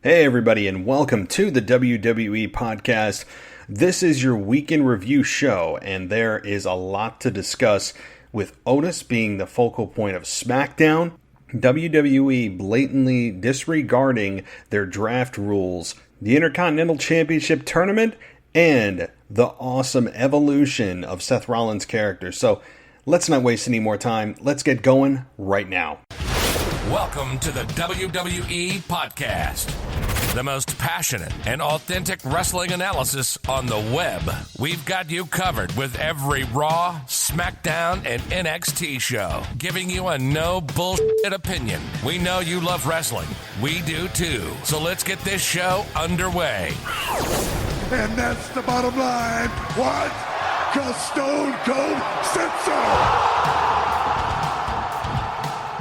Hey everybody, and welcome to the WWE podcast. This is your weekend review show, and there is a lot to discuss with Otis being the focal point of Smackdown, WWE blatantly disregarding their draft rules, the Intercontinental Championship tournament, and the awesome evolution of Seth Rollins' character. So let's not waste any more time. Let's get going right now. Welcome to the WWE Podcast, the most passionate and authentic wrestling analysis on the web. We've got you covered with every Raw, Smackdown, and NXT show, giving you a no bullshit opinion. We know you love wrestling. We do too. So let's get this show underway. And that's the bottom line. What? 'Cause Stone Cold said so.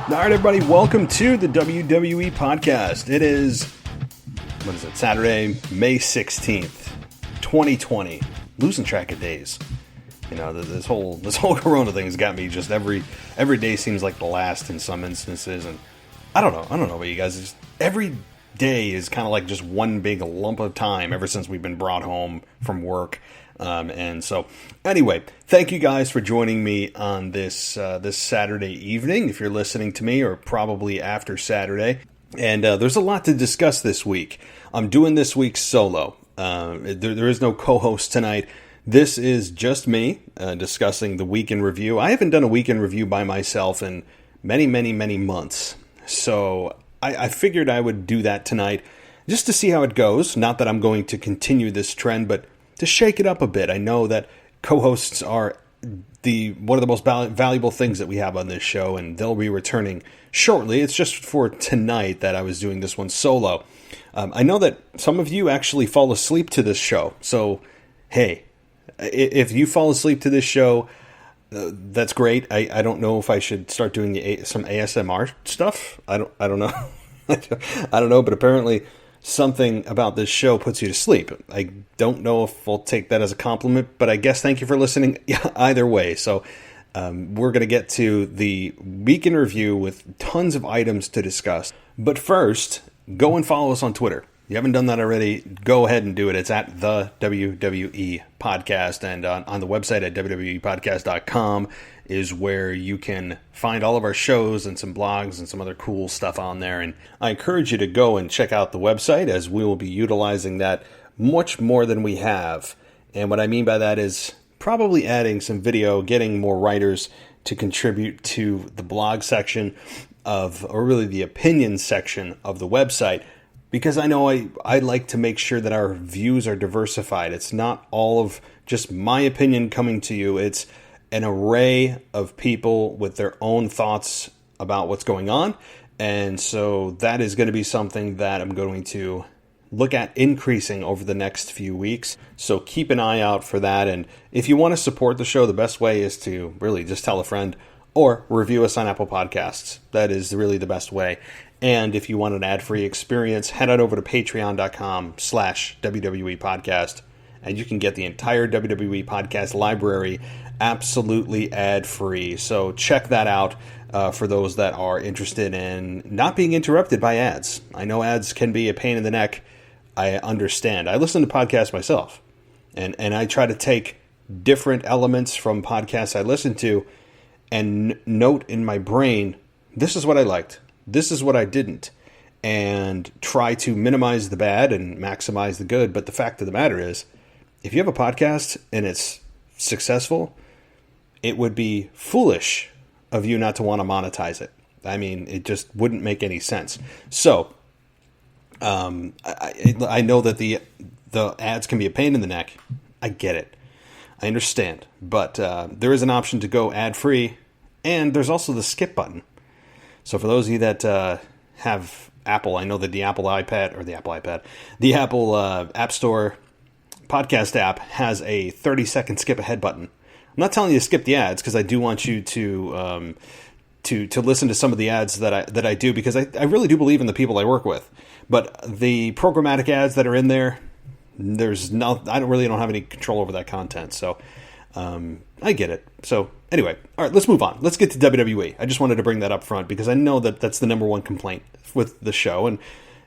All right, everybody, welcome to the WWE podcast. It is, Saturday, May 16th, 2020. Losing track of days. You know, this whole Corona thing has got me just every day seems like the last in some instances. And I don't know about you guys. Just every day is kind of like just one big lump of time ever since we've been brought home from work. And so, anyway, thank you guys for joining me on this Saturday evening, if you're listening to me, or probably after Saturday. And there's a lot to discuss this week. I'm doing this week solo. There is no co-host tonight. This is just me discussing the weekend review. I haven't done a weekend review by myself in many months. So I figured I would do that tonight just to see how it goes. Not that I'm going to continue this trend, but to shake it up a bit. I know that co-hosts are one of the most valuable things that we have on this show, and they'll be returning shortly. It's just for tonight that I was doing this one solo. I know that some of you actually fall asleep to this show, so hey, if you fall asleep to this show, that's great. I don't know if I should start doing some ASMR stuff. I don't know. I don't know, but apparently something about this show puts you to sleep. I don't know if we'll take that as a compliment, but I guess thank you for listening either way. So we're going to get to the weekend review with tons of items to discuss. But first, go and follow us on Twitter. If you haven't done that already, go ahead and do it. It's at the WWE Podcast, and on the website at wwepodcast.com is where you can find all of our shows and some blogs and some other cool stuff on there. And I encourage you to go and check out the website, as we will be utilizing that much more than we have. And what I mean by that is probably adding some video, getting more writers to contribute to the blog section or really the opinion section of the website. Because I know I like to make sure that our views are diversified. It's not all of just my opinion coming to you. It's an array of people with their own thoughts about what's going on. And so that is going to be something that I'm going to look at increasing over the next few weeks. So keep an eye out for that. And if you want to support the show, the best way is to really just tell a friend or review us on Apple Podcasts. That is really the best way. And if you want an ad-free experience, head on over to patreon.com/WWE podcast, and you can get the entire WWE podcast library absolutely ad-free. So check that out for those that are interested in not being interrupted by ads. I know ads can be a pain in the neck. I understand. I listen to podcasts myself, and I try to take different elements from podcasts I listen to and note in my brain, this is what I liked. This is what I didn't, and try to minimize the bad and maximize the good. But the fact of the matter is, if you have a podcast and it's successful, it would be foolish of you not to want to monetize it. I mean, it just wouldn't make any sense. So, I know that the ads can be a pain in the neck. I get it. I understand. But there is an option to go ad-free, and there's also the skip button. So for those of you that have Apple, I know that the Apple App Store podcast app has a 30-second skip ahead button. I'm not telling you to skip the ads, because I do want you to listen to some of the ads that I do, because I really do believe in the people I work with. But the programmatic ads that are in there, I don't have any control over that content. So I get it. So anyway, all right, let's move on. Let's get to WWE. I just wanted to bring that up front because I know that that's the number one complaint with the show, and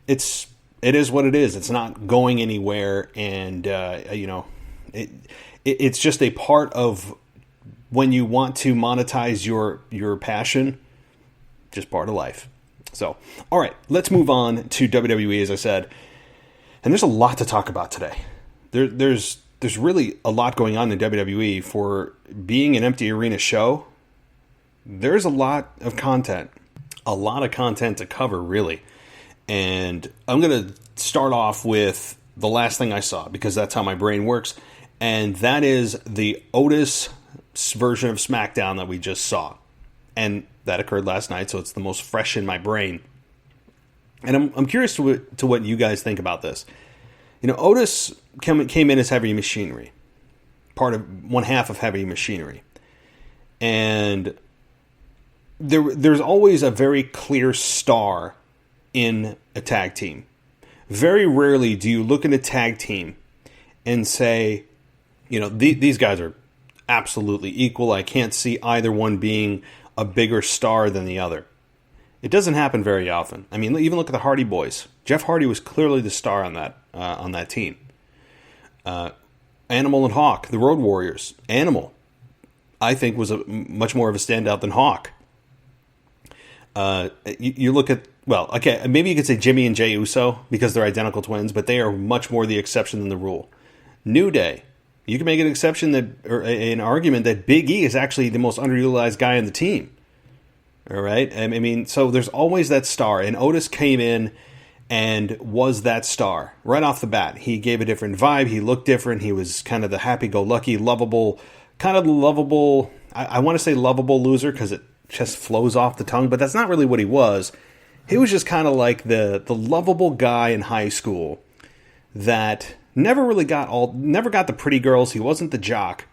it's It is what it is. It's not going anywhere, and it's just a part of when you want to monetize your passion. Just part of life. So, all right, let's move on to WWE, as I said. And there's a lot to talk about today. There's really a lot going on in WWE for being an empty arena show. There's a lot of content to cover, really. And I'm going to start off with the last thing I saw, because that's how my brain works. And that is the Otis version of Smackdown that we just saw. And that occurred last night, so it's the most fresh in my brain. And I'm curious to what you guys think about this. Otis came in as Heavy Machinery, part of one half of Heavy Machinery. And there's always a very clear star in a tag team. Very rarely do you look at a tag team and say, these guys are absolutely equal. I can't see either one being a bigger star than the other. It doesn't happen very often. I mean, even look at the Hardy Boys. Jeff Hardy was clearly the star on that team. Animal and Hawk, the Road Warriors. Animal, I think, was much more of a standout than Hawk. You look at, well, okay, maybe you could say Jimmy and Jey Uso because they're identical twins, but they are much more the exception than the rule. New Day, you can make an exception or an argument that Big E is actually the most underutilized guy on the team. All right? I mean, so there's always that star, and Otis came in and was that star right off the bat. He gave a different vibe. He looked different. He was kind of the happy-go-lucky, lovable, I want to say lovable loser because it just flows off the tongue, but that's not really what he was. He was just kind of like the lovable guy in high school that never got the pretty girls. He wasn't the jock.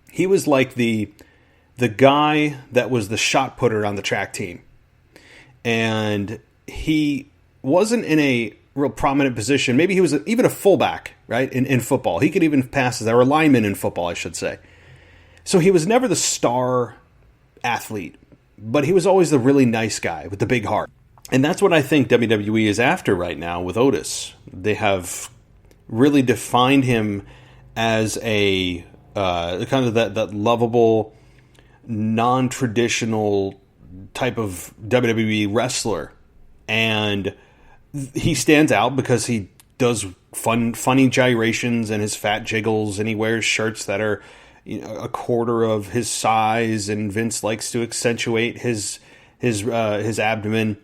He was like the guy that was the shot putter on the track team. And he wasn't in a real prominent position. Maybe he was even a fullback, right, in football. He could even pass as a lineman in football, I should say. So he was never the star athlete, but he was always the really nice guy with the big heart. And that's what I think WWE is after right now with Otis. They have really defined him as a kind of that lovable, non-traditional type of WWE wrestler. And he stands out because he does funny gyrations and his fat jiggles, and he wears shirts that are a quarter of his size, and Vince likes to accentuate his abdomen.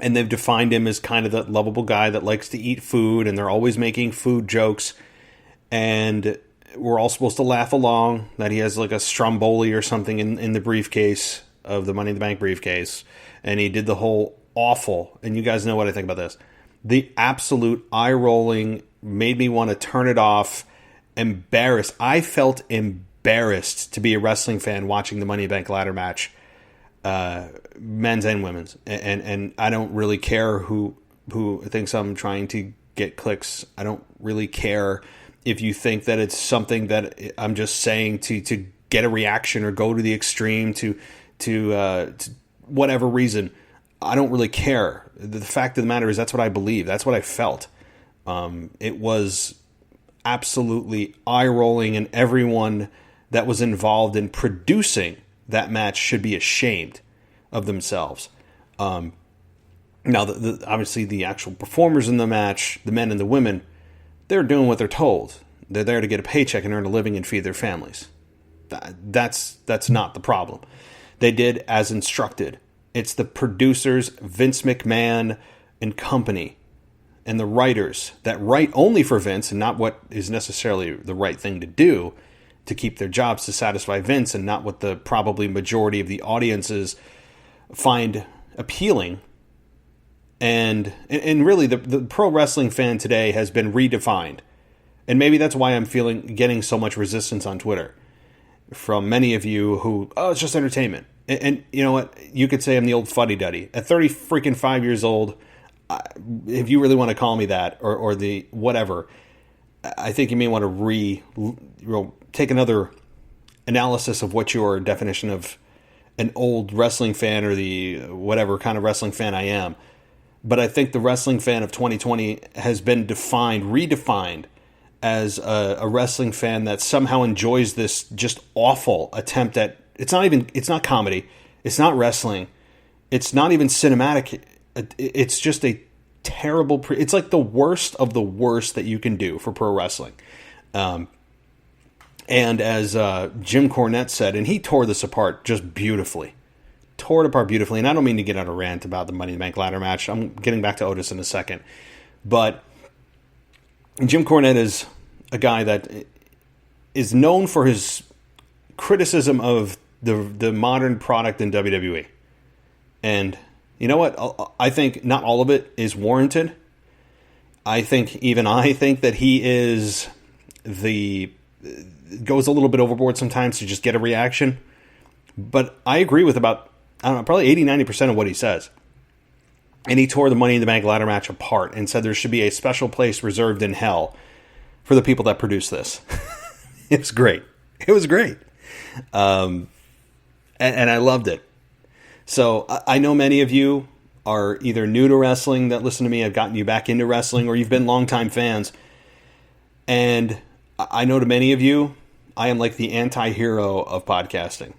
And they've defined him as kind of that lovable guy that likes to eat food, and they're always making food jokes. And we're all supposed to laugh along that he has like a Stromboli or something in the briefcase of the Money in the Bank briefcase. And he did the whole awful, and you guys know what I think about this, the absolute eye-rolling, made me want to turn it off, embarrassed. I felt embarrassed to be a wrestling fan watching the Money in the Bank ladder match, men's and women's. And I don't really care who thinks I'm trying to get clicks. I don't really care if you think that it's something that I'm just saying to get a reaction or go to the extreme to whatever reason. I don't really care. The fact of the matter is that's what I believe. That's what I felt. It was absolutely eye-rolling, and everyone that was involved in producing that match should be ashamed of themselves. Now, obviously, the actual performers in the match, the men and the women, they're doing what they're told. They're there to get a paycheck and earn a living and feed their families. That's not the problem. They did as instructed. It's the producers, Vince McMahon and company, and the writers that write only for Vince and not what is necessarily the right thing to do to keep their jobs to satisfy Vince, and not what the probably majority of the audiences find appealing. And really, the pro wrestling fan today has been redefined. And maybe that's why I'm getting so much resistance on Twitter from many of you who, it's just entertainment. And you know what? You could say I'm the old fuddy-duddy. At 5 years old, if you really want to call me that, or the whatever, I think you may want to take another analysis of what your definition of an old wrestling fan or the whatever kind of wrestling fan I am. But I think the wrestling fan of 2020 has been redefined as a wrestling fan that somehow enjoys this just awful attempt at, it's not comedy, it's not wrestling, it's not even cinematic, it's just a terrible, it's like the worst of the worst that you can do for pro wrestling. And as Jim Cornette said, and he tore this apart just beautifully, and I don't mean to get on a rant about the Money in the Bank ladder match, I'm getting back to Otis in a second, but Jim Cornette is a guy that is known for his criticism of the modern product in WWE. And you know what? I think not all of it is warranted. I think that he goes a little bit overboard sometimes to just get a reaction. But I agree with about, I don't know, probably 80-90% of what he says. And he tore the Money in the Bank ladder match apart and said there should be a special place reserved in hell for the people that produce this. It was great. And I loved it. So I know many of you are either new to wrestling that listen to me, I've gotten you back into wrestling, or you've been longtime fans. And I know to many of you, I am like the anti-hero of podcasting.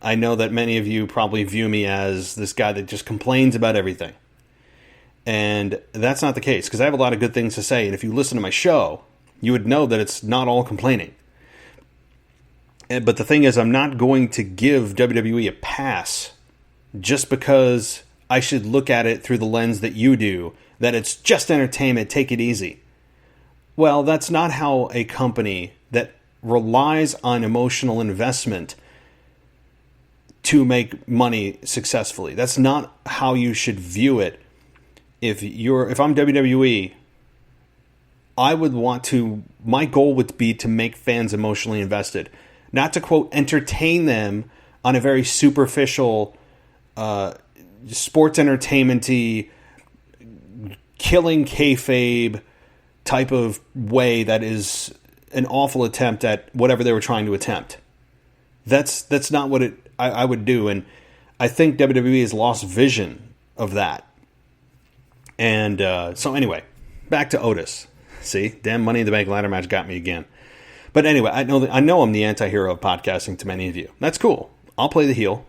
I know that many of you probably view me as this guy that just complains about everything. And that's not the case, because I have a lot of good things to say. And if you listen to my show, you would know that it's not all complaining. But the thing is, I'm not going to give WWE a pass just because I should look at it through the lens that you do, that it's just entertainment, take it easy. Well, that's not how a company that relies on emotional investment to make money successfully, that's not how you should view it. If I'm WWE, my goal would be to make fans emotionally invested, not to, quote, entertain them on a very superficial, sports entertainment-y, killing kayfabe type of way that is an awful attempt at whatever they were trying to attempt. That's not what I would do, and I think WWE has lost vision of that. And so anyway, back to Otis. See, damn Money in the Bank ladder match got me again. But anyway, I know I'm the anti-hero of podcasting to many of you. That's cool. I'll play the heel.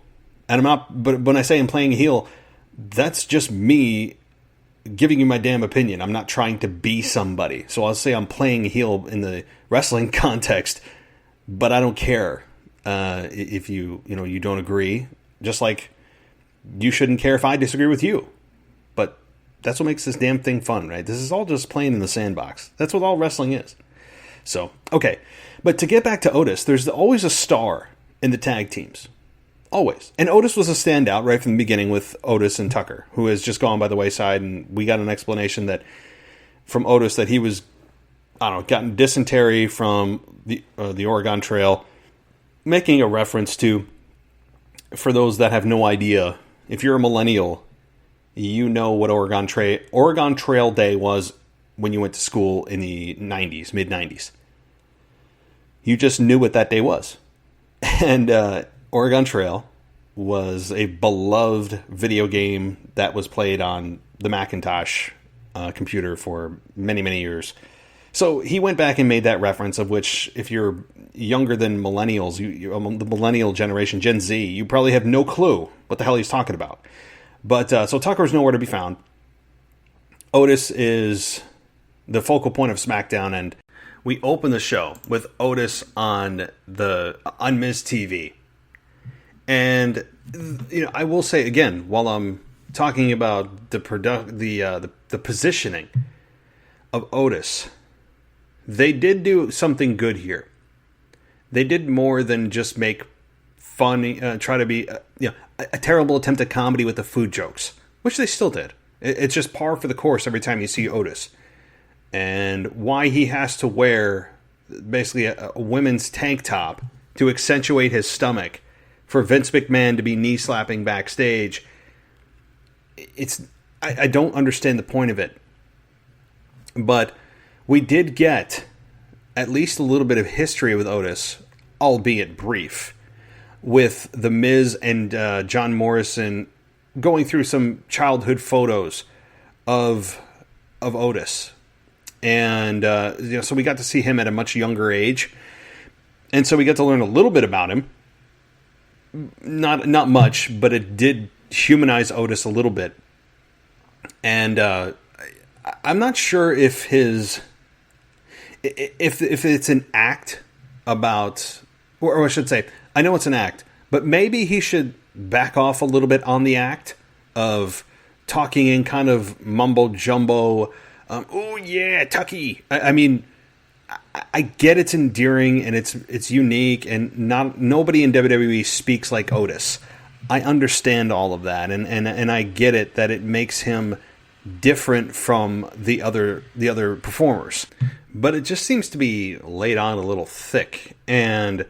And I'm not, but when I say I'm playing a heel, that's just me giving you my damn opinion. I'm not trying to be somebody. So I'll say I'm playing a heel in the wrestling context, but I don't care if you don't agree. Just like you shouldn't care if I disagree with you. But that's what makes this damn thing fun, right? This is all just playing in the sandbox. That's what all wrestling is. So, okay. But to get back to Otis, there's always a star in the tag teams. Always. And Otis was a standout right from the beginning with Otis and Tucker, who has just gone by the wayside, and we got an explanation from Otis that he was, gotten dysentery from the Oregon Trail, making a reference to, for those that have no idea, if you're a millennial, you know what Oregon Trail Day was when you went to school in the 90s, mid-90s. You just knew what that day was. And Oregon Trail was a beloved video game that was played on the Macintosh computer for many, many years. So he went back and made that reference, of which, if you're younger than millennials, the millennial generation, Gen Z, you probably have no clue what the hell he's talking about. But so Tucker's nowhere to be found. Otis is the focal point of Smackdown, and we open the show with Otis on Miz TV. And I will say again, while I'm talking about the positioning of Otis, they did do something good here. They did more than just make funny, try to be a terrible attempt at comedy with the food jokes, which they still did. It's just par for the course every time you see Otis. And why he has to wear basically a women's tank top to accentuate his stomach for Vince McMahon to be knee-slapping backstage. I don't understand the point of it. But we did get at least a little bit of history with Otis, albeit brief, with The Miz and John Morrison going through some childhood photos of Otis. And so we got to see him at a much younger age. And so we got to learn a little bit about him. Not much, but it did humanize Otis a little bit. And I'm not sure if it's an act about, or I should say, I know it's an act, but maybe he should back off a little bit on the act of talking in kind of mumbo jumbo. Oh yeah, Tucky. I mean, I get it's endearing and it's unique, and nobody in WWE speaks like Otis. I understand all of that, and I get it that it makes him different from the other performers. But it just seems to be laid on a little thick, and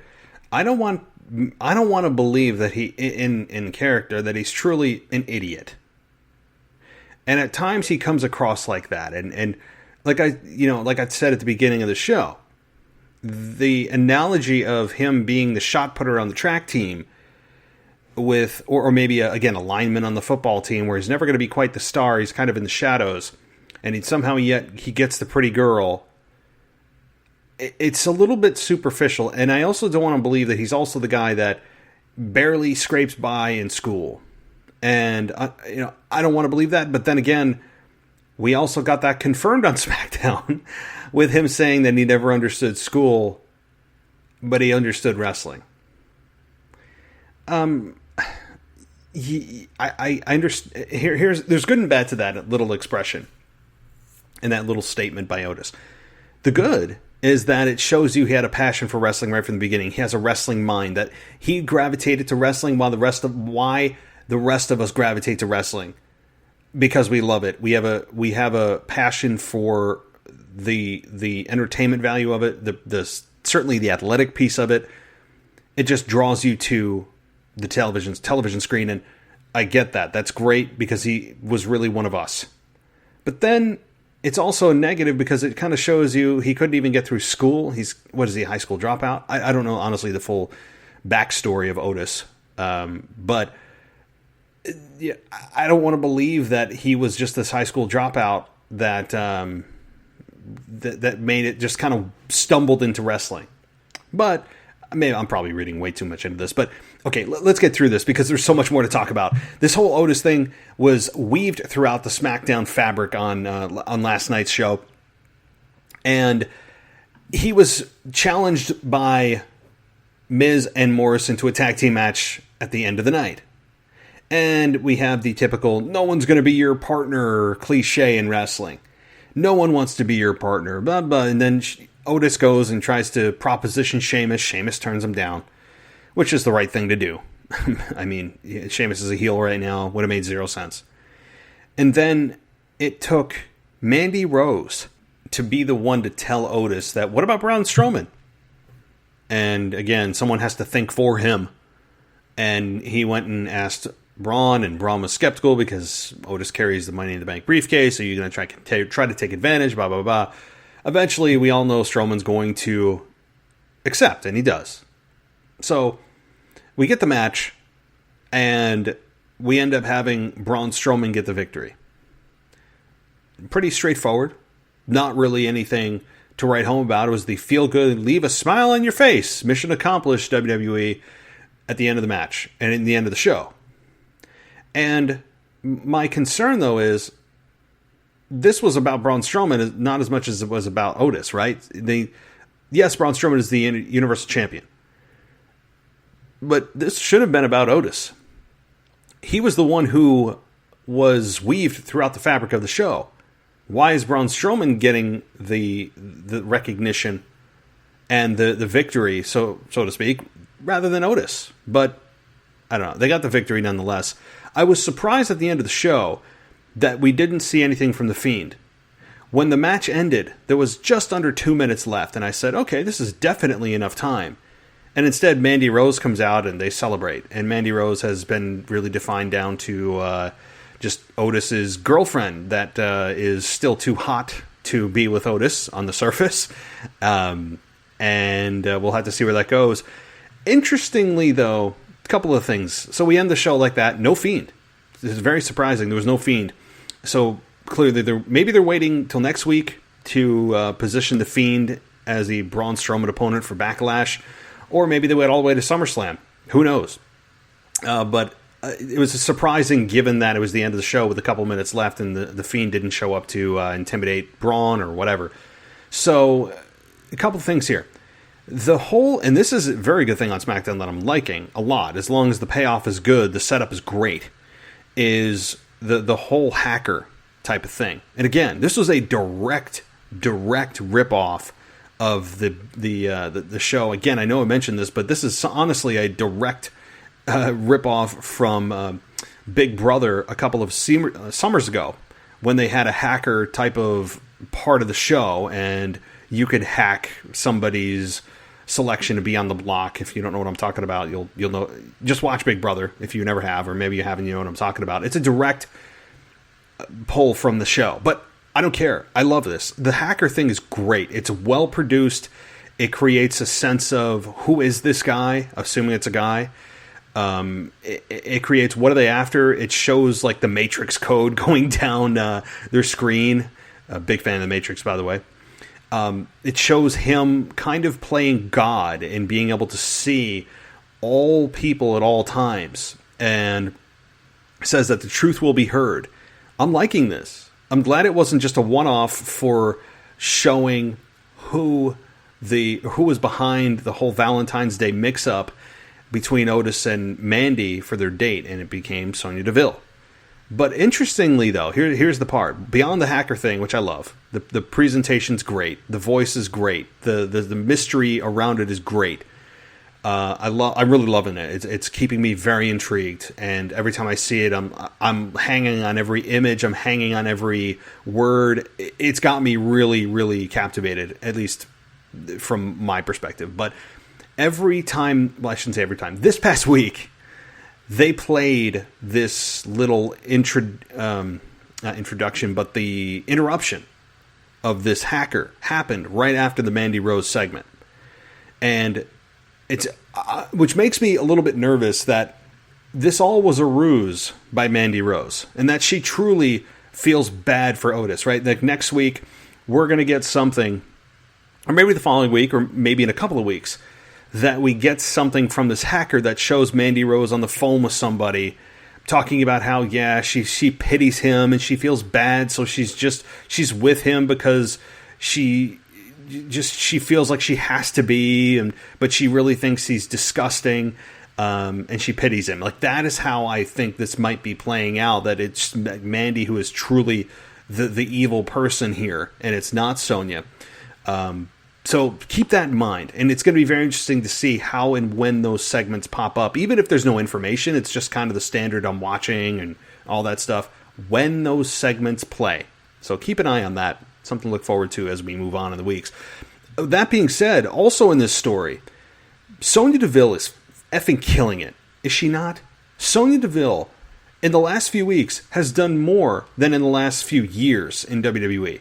I don't want to believe that he in character that he's truly an idiot. And at times he comes across like that, and like I said at the beginning of the show, the analogy of him being the shot putter on the track team with, or maybe again a lineman on the football team, where he's never going to be quite the star. He's kind of in the shadows, and he gets the pretty girl. It's a little bit superficial, and I also don't want to believe that he's also the guy that barely scrapes by in school. And I don't want to believe that, but then again, we also got that confirmed on Smackdown with him saying that he never understood school, but he understood wrestling. I understand. There's good and bad to that little expression and that little statement by Otis. The good is that it shows you he had a passion for wrestling right from the beginning. He has a wrestling mind, that he gravitated to wrestling while the rest of us gravitate to wrestling, because we love it. We have a passion for the entertainment value of it, the certainly the athletic piece of it. It just draws you to the television screen, and I get that. That's great because he was really one of us. But then it's also a negative because it kind of shows you he couldn't even get through school. He's a high school dropout? I don't know, honestly, the full backstory of Otis. But yeah, I don't want to believe that he was just this high school dropout that that made it just kind of stumbled into wrestling. But maybe I'm probably reading way too much into this. But okay, let's get through this because there's so much more to talk about. This whole Otis thing was weaved throughout the Smackdown fabric on last night's show, and he was challenged by Miz and Morrison to a tag team match at the end of the night. And we have the typical, no one's going to be your partner cliche in wrestling. No one wants to be your partner, blah, blah. And then Otis goes and tries to proposition Sheamus. Sheamus turns him down, which is the right thing to do. I mean, Sheamus is a heel right now. Would have made zero sense. And then it took Mandy Rose to be the one to tell Otis that, what about Braun Strowman? And again, someone has to think for him. And he went and asked Braun, and Braun was skeptical because Otis carries the Money in the Bank briefcase, so you're going to try to take advantage, blah, blah, blah. Eventually, we all know Strowman's going to accept, and he does. So, we get the match, and we end up having Braun Strowman get the victory. Pretty straightforward. Not really anything to write home about. It was the feel-good, leave a smile on your face, mission accomplished WWE at the end of the match, and in the end of the show. And my concern, though, is this was about Braun Strowman, not as much as it was about Otis, right? Yes, Braun Strowman is the Universal Champion. But this should have been about Otis. He was the one who was weaved throughout the fabric of the show. Why is Braun Strowman getting the recognition and the victory, so to speak, rather than Otis? But I don't know. They got the victory nonetheless. I was surprised at the end of the show that we didn't see anything from The Fiend. When the match ended, there was just under 2 minutes left, and I said, okay, this is definitely enough time. And instead, Mandy Rose comes out, and they celebrate. And Mandy Rose has been really defined down to just Otis's girlfriend that is still too hot to be with Otis on the surface. And we'll have to see where that goes. Interestingly, though, a couple of things. So we end the show like that. No Fiend. This is very surprising. There was no Fiend. So clearly maybe they're waiting till next week to position The Fiend as the Braun Strowman opponent for Backlash, or maybe they wait all the way to SummerSlam. Who knows? But it was surprising given that it was the end of the show with a couple minutes left and the Fiend didn't show up to intimidate Braun or whatever. So, a couple things here. And this is a very good thing on SmackDown that I'm liking a lot, as long as the payoff is good, the setup is great, is the whole hacker type of thing. And again, this was a direct ripoff of the show. Again, I know I mentioned this, but this is honestly a direct ripoff from Big Brother a couple of summers ago, when they had a hacker type of part of the show, and you could hack somebody's selection to be on the block. If you don't know what I'm talking about, you'll know. Just watch Big Brother if you never have, or maybe you haven't. You know what I'm talking about. It's a direct pull from the show, but I don't care. I love this. The hacker thing is great. It's well produced. It creates a sense of who is this guy, assuming it's a guy. It creates, what are they after? It shows like the Matrix code going down their screen. A big fan of the Matrix, by the way. It shows him kind of playing God and being able to see all people at all times, and says that the truth will be heard. I'm liking this. I'm glad it wasn't just a one-off for showing who was behind the whole Valentine's Day mix-up between Otis and Mandy for their date, and it became Sonya Deville. But interestingly, though, here's the part. Beyond the hacker thing, which I love, the presentation's great, the voice is great, the mystery around it is great. I'm really loving it. It's keeping me very intrigued, and every time I see it, I'm hanging on every image, I'm hanging on every word. It's got me really, really captivated, at least from my perspective. But every time, well, I shouldn't say every time, this past week, they played this little not introduction, but the interruption of this hacker happened right after the Mandy Rose segment. And it's which makes me a little bit nervous that this all was a ruse by Mandy Rose, and that she truly feels bad for Otis, right? Like next week, we're going to get something, or maybe the following week, or maybe in a couple of weeks, that we get something from this hacker that shows Mandy Rose on the phone with somebody talking about how, yeah, she pities him and she feels bad, so she's with him because she feels like she has to be, but she really thinks he's disgusting, and she pities him. Like, that is how I think this might be playing out, that it's Mandy who is truly the evil person here, and it's not Sonya. So keep that in mind, and it's going to be very interesting to see how and when those segments pop up. Even if there's no information, it's just kind of the standard I'm watching and all that stuff, when those segments play. So keep an eye on that. Something to look forward to as we move on in the weeks. That being said, also in this story, Sonya Deville is effing killing it. Is she not? Sonya Deville, in the last few weeks, has done more than in the last few years in WWE.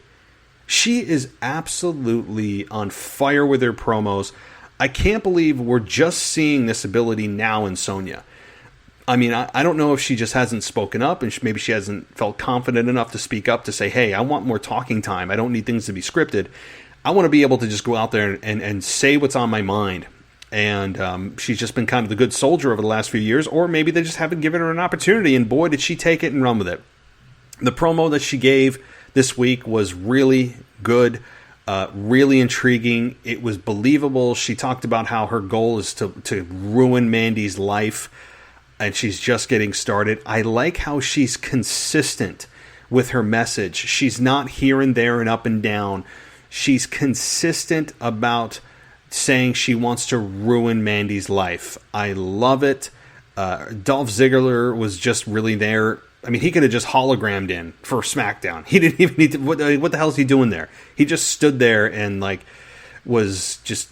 She is absolutely on fire with her promos. I can't believe we're just seeing this ability now in Sonya. I mean, I don't know if she just hasn't spoken up, and maybe she hasn't felt confident enough to speak up to say, hey, I want more talking time. I don't need things to be scripted. I want to be able to just go out there and say what's on my mind. And she's just been kind of the good soldier over the last few years, or maybe they just haven't given her an opportunity, and boy, did she take it and run with it. The promo that she gave this week was really good, really intriguing. It was believable. She talked about how her goal is to ruin Mandy's life, and she's just getting started. I like how she's consistent with her message. She's not here and there and up and down. She's consistent about saying she wants to ruin Mandy's life. I love it. Dolph Ziggler was just really there. I mean, he could have just hologrammed in for Smackdown. He didn't even need to. What the hell is he doing there? He just stood there and was just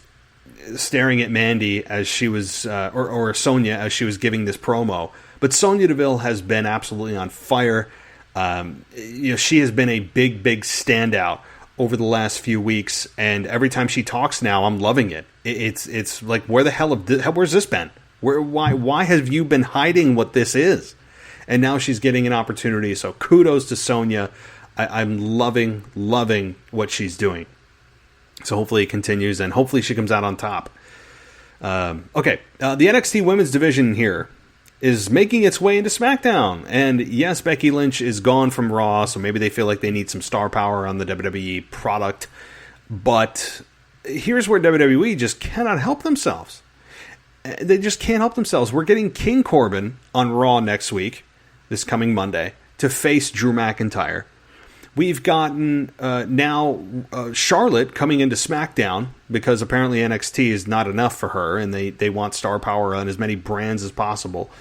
staring at Mandy as she was, or Sonya as she was giving this promo. But Sonya Deville has been absolutely on fire. She has been a big standout over the last few weeks, and every time she talks now, I'm loving it. It's like, where the hell where's this been? Why have you been hiding what this is? And now she's getting an opportunity. So kudos to Sonya. I'm loving what she's doing. So hopefully it continues, and hopefully she comes out on top. The NXT women's division here is making its way into SmackDown. And yes, Becky Lynch is gone from Raw, so maybe they feel like they need some star power on the WWE product. But here's where WWE just cannot help themselves. They just can't help themselves. We're getting King Corbin on Raw next week, this coming Monday, to face Drew McIntyre. We've gotten now Charlotte coming into SmackDown because apparently NXT is not enough for her and they want star power on as many brands as possible.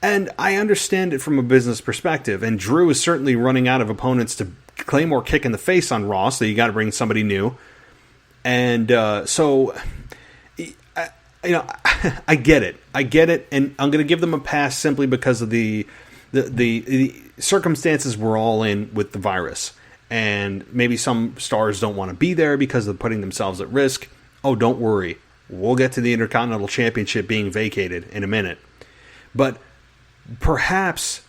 And I understand it from a business perspective. And Drew is certainly running out of opponents to claim or kick in the face on Raw, so you got to bring somebody new. And I get it. And I'm going to give them a pass simply because of the circumstances we're all in with the virus. And maybe some stars don't want to be there because of putting themselves at risk. Oh, don't worry. We'll get to the Intercontinental Championship being vacated in a minute. But perhaps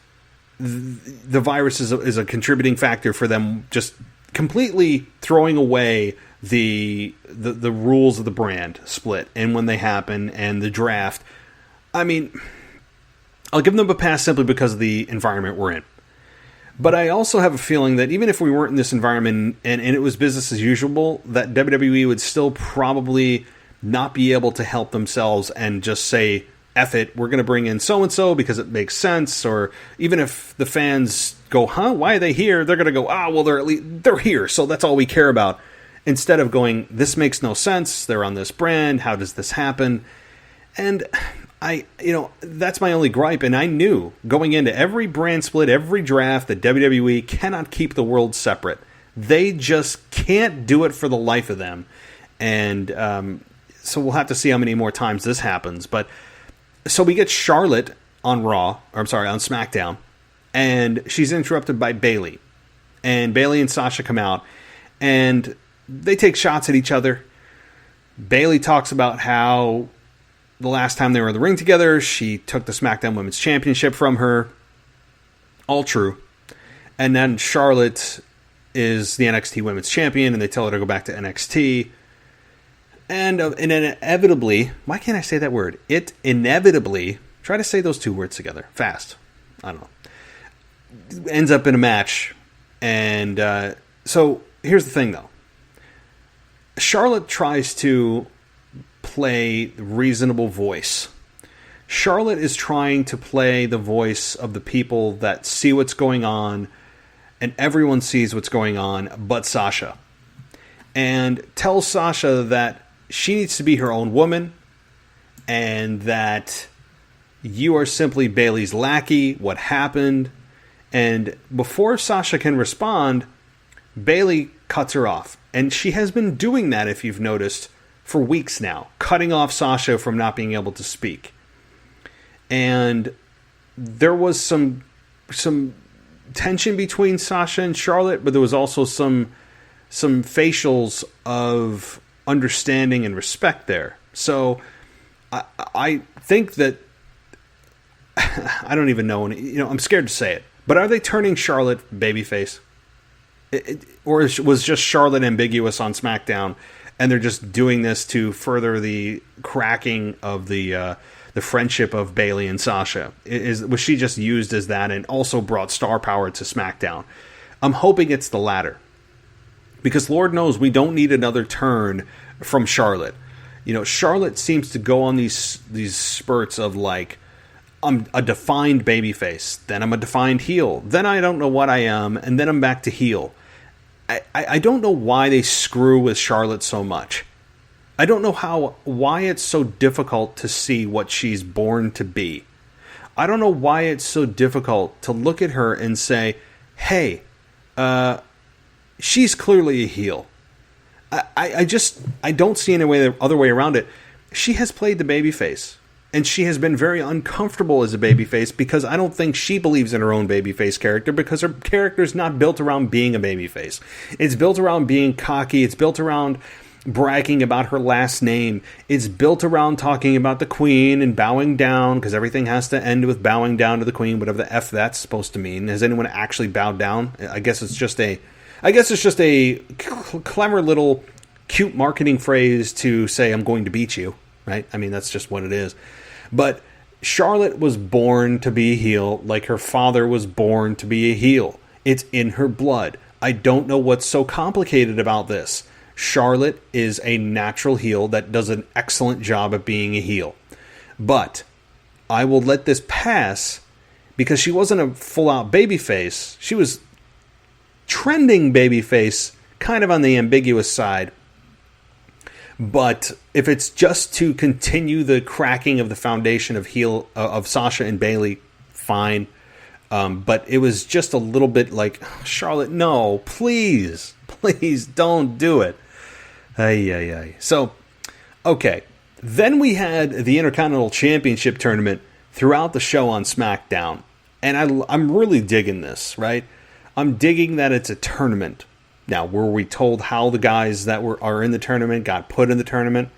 the virus is a contributing factor for them just completely throwing away the rules of the brand split and when they happen and the draft. I mean, I'll give them a pass simply because of the environment we're in. But I also have a feeling that even if we weren't in this environment and it was business as usual, that WWE would still probably not be able to help themselves and just say, F it, we're going to bring in so-and-so because it makes sense. Or even if the fans go, why are they here? They're going to go, well, they're here, so that's all we care about. Instead of going, this makes no sense, they're on this brand, how does this happen? And that's my only gripe. And I knew going into every brand split, every draft, that WWE cannot keep the world separate. They just can't do it for the life of them. And so we'll have to see how many more times this happens. But so we get Charlotte on SmackDown, and she's interrupted by Bayley. And Bayley and Sasha come out, and they take shots at each other. Bayley talks about how the last time they were in the ring together, she took the SmackDown Women's Championship from her. All true. And then Charlotte is the NXT Women's Champion, and they tell her to go back to NXT. And inevitably, why can't I say that word? It inevitably, try to say those two words together, fast. I don't know. Ends up in a match. And so here's the thing, though. Charlotte tries to play reasonable voice. Charlotte is trying to play the voice of the people that see what's going on, and everyone sees what's going on but Sasha. And tells Sasha that she needs to be her own woman, and that you are simply Bayley's lackey, what happened. And before Sasha can respond, Bayley cuts her off. And she has been doing that, if you've noticed, for weeks now, cutting off Sasha from not being able to speak. And there was some tension between Sasha and Charlotte, but there was also some facials of understanding and respect there. So I think that I don't even know. I'm scared to say it, but are they turning Charlotte babyface? Or was just Charlotte ambiguous on SmackDown, and they're just doing this to further the cracking of the friendship of Bayley and Sasha? Was she just used as that and also brought star power to SmackDown? I'm hoping it's the latter, because Lord knows we don't need another turn from Charlotte. Charlotte seems to go on these spurts of like, I'm a defined babyface, then I'm a defined heel, then I don't know what I am, and then I'm back to heel. I don't know why they screw with Charlotte so much. I don't know why it's so difficult to see what she's born to be. I don't know why it's so difficult to look at her and say, hey, she's clearly a heel. I don't see any other way around it. She has played the babyface, and she has been very uncomfortable as a babyface because I don't think she believes in her own babyface character, because her character is not built around being a babyface. It's built around being cocky. It's built around bragging about her last name. It's built around talking about the queen and bowing down, because everything has to end with bowing down to the queen, whatever the F that's supposed to mean. Has anyone actually bowed down? I guess it's just a clever little cute marketing phrase to say, I'm going to beat you, right? I mean, that's just what it is. But Charlotte was born to be a heel, like her father was born to be a heel. It's in her blood. I don't know what's so complicated about this. Charlotte is a natural heel that does an excellent job at being a heel. But I will let this pass because she wasn't a full-out babyface. She was trending babyface, kind of on the ambiguous side. But if it's just to continue the cracking of the foundation of heel of Sasha and Bayley, fine. But it was just a little bit like, Charlotte, no, please don't do it. Ay. So, okay. Then we had the Intercontinental Championship tournament throughout the show on Smackdown. And I'm really digging this, right? I'm digging that it's a tournament. Now, were we told how the guys that are in the tournament got put in the tournament?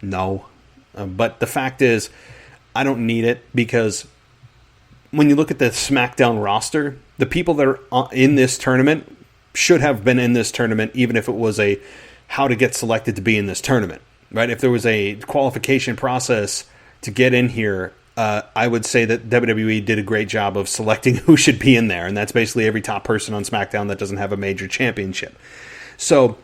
No. But the fact is, I don't need it, because when you look at the SmackDown roster, the people that are in this tournament should have been in this tournament, even if it was a how to get selected to be in this tournament, right? If there was a qualification process to get in here, I would say that WWE did a great job of selecting who should be in there, and that's basically every top person on SmackDown that doesn't have a major championship. So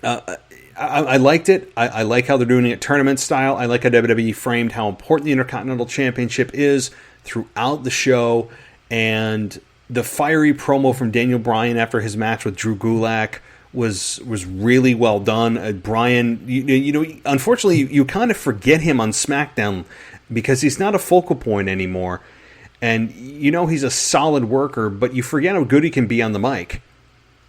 I liked it. I like how they're doing it tournament style. I like how WWE framed how important the Intercontinental Championship is throughout the show, and the fiery promo from Daniel Bryan after his match with Drew Gulak was really well done. Bryan, you know, unfortunately, you kind of forget him on SmackDown because he's not a focal point anymore. And you know he's a solid worker, but you forget how good he can be on the mic.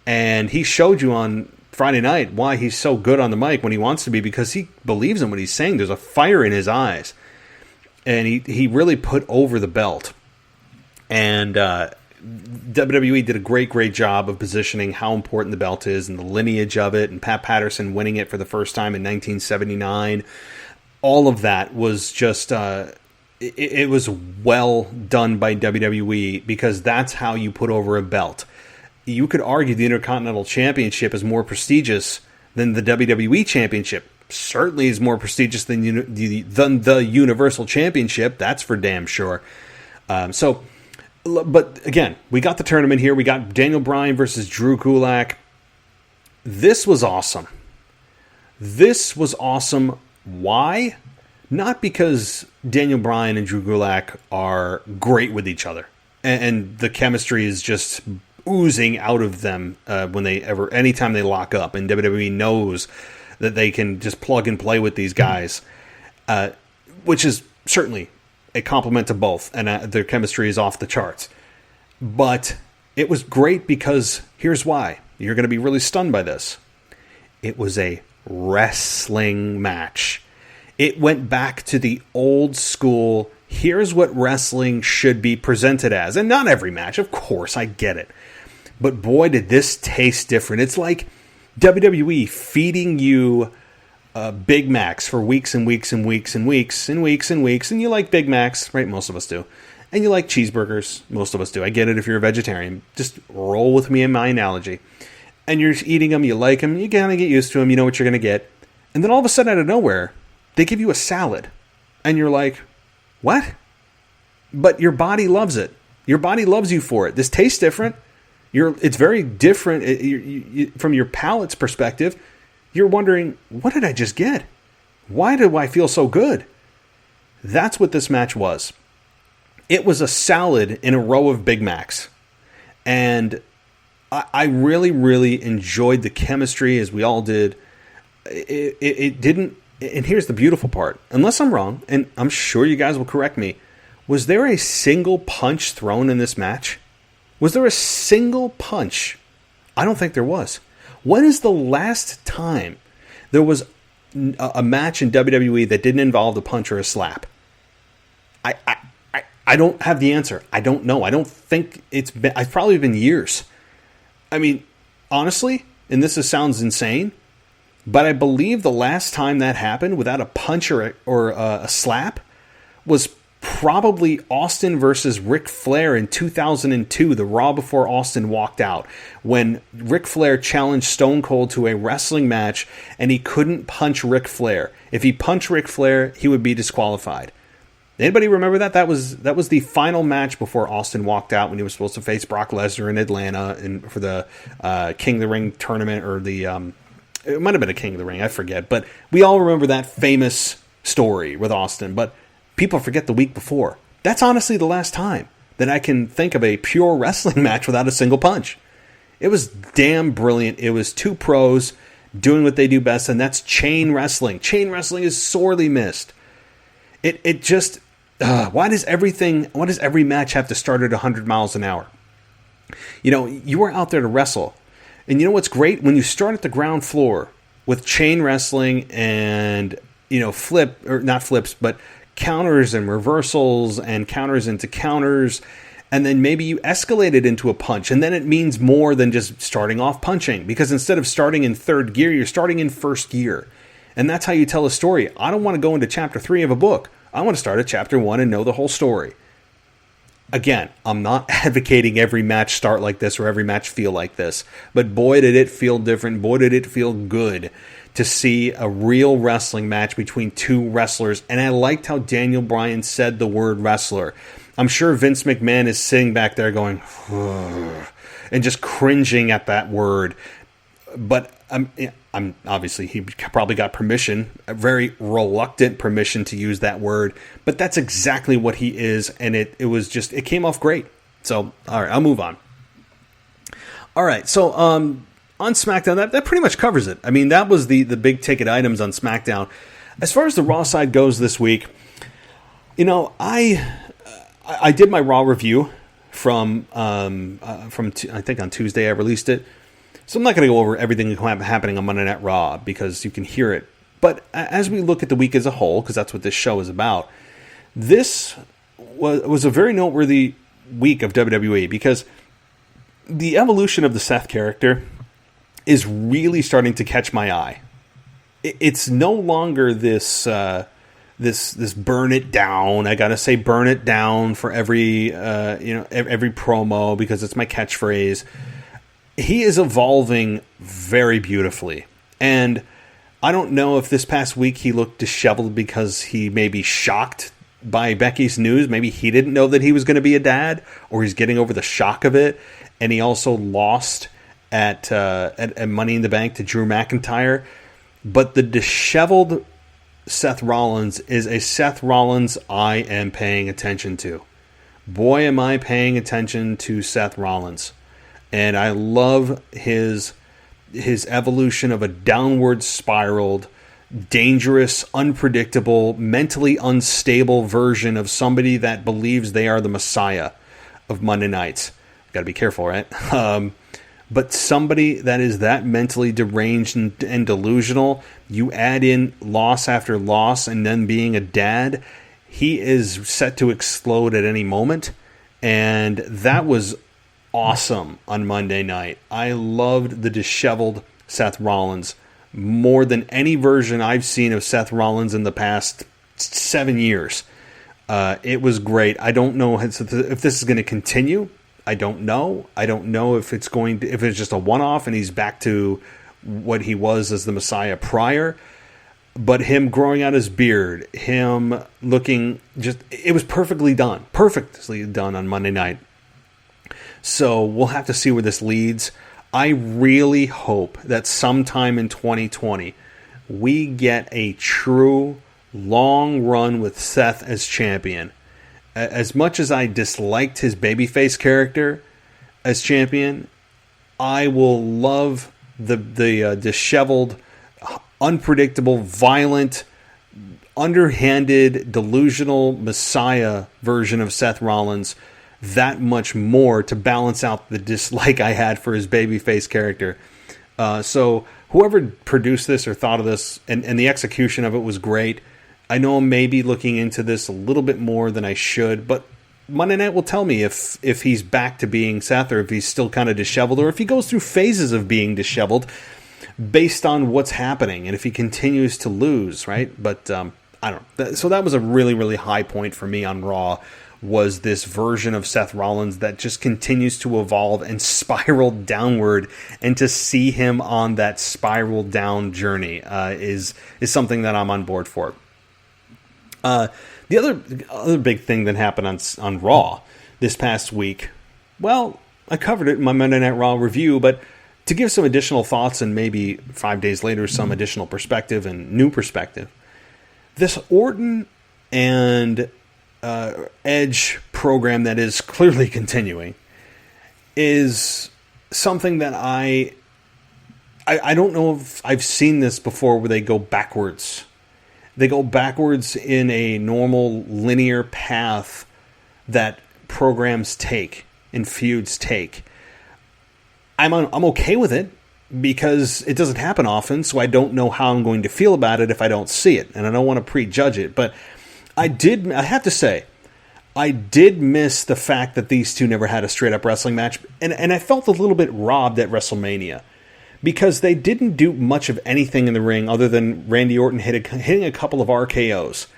And he showed you on Friday night why he's so good on the mic when he wants to be, because he believes in what he's saying. There's a fire in his eyes. And he really put over the belt. And WWE did a great job of positioning how important the belt is and the lineage of it, and Pat Patterson winning it for the first time in 1979. All of that was just, it was well done by WWE, because that's how you put over a belt. You could argue the Intercontinental Championship is more prestigious than the WWE Championship. Certainly is more prestigious than the Universal Championship. That's for damn sure. But again, we got the tournament here. We got Daniel Bryan versus Drew Gulak. This was awesome. Why? Not because Daniel Bryan and Drew Gulak are great with each other, and the chemistry is just oozing out of them anytime they lock up, and WWE knows that they can just plug and play with these guys, which is certainly a compliment to both, and their chemistry is off the charts. But it was great because here's why. You're going to be really stunned by this. It was a wrestling match. It went back to the old school, here's what wrestling should be presented as. And not every match, of course, I get it. But boy, did this taste different. It's like WWE feeding you Big Macs for weeks and weeks and weeks and weeks and weeks and weeks. And you like Big Macs, right? Most of us do. And you like cheeseburgers. Most of us do. I get it if you're a vegetarian. Just roll with me in my analogy. And you're eating them, you like them, you kind of get used to them, you know what you're going to get. And then all of a sudden, out of nowhere, they give you a salad. And you're like, what? But your body loves it. Your body loves you for it. This tastes different. It's very different from your palate's perspective. You're wondering, what did I just get? Why do I feel so good? That's what this match was. It was a salad in a row of Big Macs. And I really, really enjoyed the chemistry, as we all did. It didn't, and here's the beautiful part. Unless I'm wrong, and I'm sure you guys will correct me, was there a single punch thrown in this match? Was there a single punch? I don't think there was. When is the last time there was a match in WWE that didn't involve a punch or a slap? I don't have the answer. I don't know. I don't think it's probably been years. I mean, honestly, and sounds insane, But I believe the last time that happened without a punch or a slap was probably Austin versus Ric Flair in 2002, the Raw before Austin walked out, when Ric Flair challenged Stone Cold to a wrestling match and he couldn't punch Ric Flair. If he punched Ric Flair, he would be disqualified. Anybody remember that? That was the final match before Austin walked out when he was supposed to face Brock Lesnar in Atlanta and for the King of the Ring tournament, or the it might have been a King of the Ring, I forget. But we all remember that famous story with Austin. But people forget the week before. That's honestly the last time that I can think of a pure wrestling match without a single punch. It was damn brilliant. It was two pros doing what they do best, and that's chain wrestling. Chain wrestling is sorely missed. It just why does every match have to start at 100 miles an hour? You know, you are out there to wrestle. And you know what's great? When you start at the ground floor with chain wrestling and, you know, not flips, but counters and reversals and counters into counters, and then maybe you escalate it into a punch, and then it means more than just starting off punching, because instead of starting in third gear, you're starting in first gear. And that's how you tell a story. I don't want to go into chapter 3 of a book. I want to start at chapter 1 and know the whole story. Again, I'm not advocating every match start like this or every match feel like this, but boy did it feel different, boy did it feel good to see a real wrestling match between two wrestlers. And I liked how Daniel Bryan said the word wrestler. I'm sure Vince McMahon is sitting back there going, and just cringing at that word. But I'm obviously, he probably got permission, a very reluctant permission to use that word, but that's exactly what he is, and it came off great. So, all right, I'll move on. All right, so on SmackDown, that pretty much covers it. I mean, that was the big ticket items on SmackDown. As far as the Raw side goes this week, you know, I did my Raw review from I think on Tuesday I released it. So I'm not going to go over everything happening on Monday Night Raw because you can hear it. But as we look at the week as a whole, because that's what this show is about, this was a very noteworthy week of WWE because the evolution of the Seth character is really starting to catch my eye. It's no longer this burn it down. I gotta say burn it down for every promo because it's my catchphrase. He is evolving very beautifully. And I don't know if this past week he looked disheveled because he may be shocked by Becky's news. Maybe he didn't know that he was going to be a dad, or he's getting over the shock of it. And he also lost at Money in the Bank to Drew McIntyre. But the disheveled Seth Rollins is a Seth Rollins I am paying attention to. Boy, am I paying attention to Seth Rollins. And I love his evolution of a downward spiraled, dangerous, unpredictable, mentally unstable version of somebody that believes they are the Messiah of Monday nights. Got to be careful, right? But somebody that is that mentally deranged and delusional, you add in loss after loss and then being a dad, he is set to explode at any moment. And that was awesome on Monday night. I loved the disheveled Seth Rollins more than any version I've seen of Seth Rollins in the past 7 years. It was great. I don't know if this is going to continue. I don't know. I don't know if it's just a one-off and he's back to what he was as the Messiah prior. But him growing out his beard, him looking it was perfectly done on Monday night. So we'll have to see where this leads. I really hope that sometime in 2020 we get a true long run with Seth as champion. As much as I disliked his babyface character as champion, I will love the disheveled, unpredictable, violent, underhanded, delusional Messiah version of Seth Rollins that much more to balance out the dislike I had for his babyface character. So whoever produced this or thought of this, and the execution of it was great. I know I'm maybe looking into this a little bit more than I should, but Monday Night will tell me if he's back to being Seth or if he's still kind of disheveled or if he goes through phases of being disheveled. based on what's happening and if he continues to lose, right? But I don't know. So that was a really, really high point for me on Raw, was this version of Seth Rollins that just continues to evolve and spiral downward, and to see him on that spiral down journey is something that I'm on board for. The other big thing that happened on Raw this past week, well, I covered it in my Monday Night Raw review, but to give some additional thoughts and maybe 5 days later some additional perspective and new perspective, this Orton and Edge program that is clearly continuing is something that I don't know if I've seen this before, where they go backwards. They go backwards in a normal linear path that programs take and feuds take. I'm okay with it because it doesn't happen often, so I don't know how I'm going to feel about it if I don't see it, and I don't want to prejudge it. But I have to say, I did miss the fact that these two never had a straight-up wrestling match, and I felt a little bit robbed at WrestleMania, because they didn't do much of anything in the ring other than Randy Orton hitting a couple of RKOs.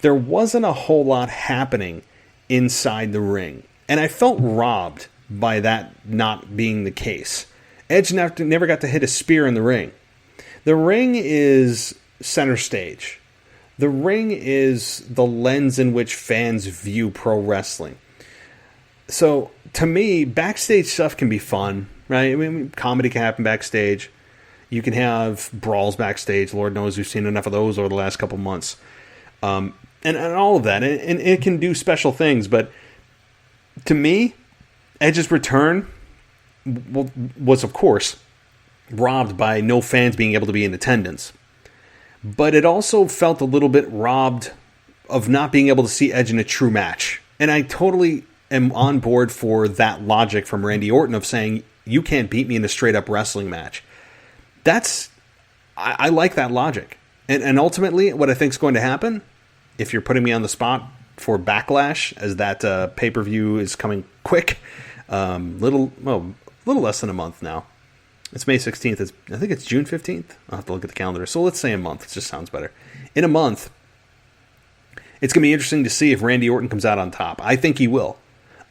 There wasn't a whole lot happening inside the ring, and I felt robbed by that not being the case. Edge never got to hit a spear in the ring. The ring is center stage. The ring is the lens in which fans view pro wrestling. So, to me, backstage stuff can be fun, right? I mean, comedy can happen backstage. You can have brawls backstage. Lord knows we've seen enough of those over the last couple months. And all of that. And it can do special things. But to me, Edge's return was, of course, robbed by no fans being able to be in attendance. But it also felt a little bit robbed of not being able to see Edge in a true match. And I totally am on board for that logic from Randy Orton of saying, you can't beat me in a straight-up wrestling match. I like that logic. And ultimately, what I think is going to happen, if you're putting me on the spot for Backlash, as that pay-per-view is coming quick, little less than a month now. It's May 16th. I think it's June 15th. I'll have to look at the calendar. So let's say a month. It just sounds better. In a month, it's going to be interesting to see if Randy Orton comes out on top. I think he will.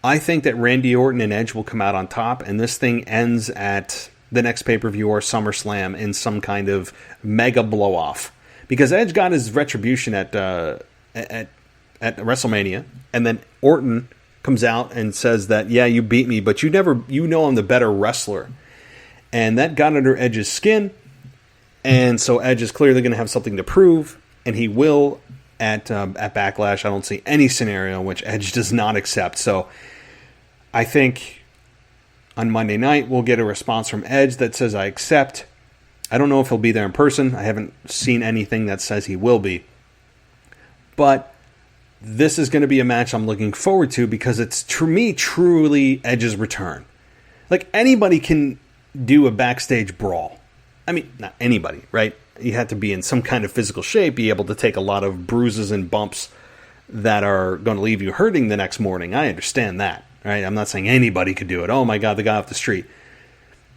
I think that Randy Orton and Edge will come out on top, and this thing ends at the next pay-per-view or SummerSlam in some kind of mega blow-off. Because Edge got his retribution at WrestleMania, and then Orton comes out and says that, yeah, you beat me, but you know I'm the better wrestler. And that got under Edge's skin, and so Edge is clearly going to have something to prove, and he will at Backlash. I don't see any scenario in which Edge does not accept. So I think on Monday night we'll get a response from Edge that says, I accept. I don't know if he'll be there in person. I haven't seen anything that says he will be. But this is going to be a match I'm looking forward to, because it's, to me, truly Edge's return. Like, anybody can do a backstage brawl. I mean, not anybody, right? You have to be in some kind of physical shape, be able to take a lot of bruises and bumps that are going to leave you hurting the next morning. I understand that, right? I'm not saying anybody could do it. Oh my God, the guy off the street.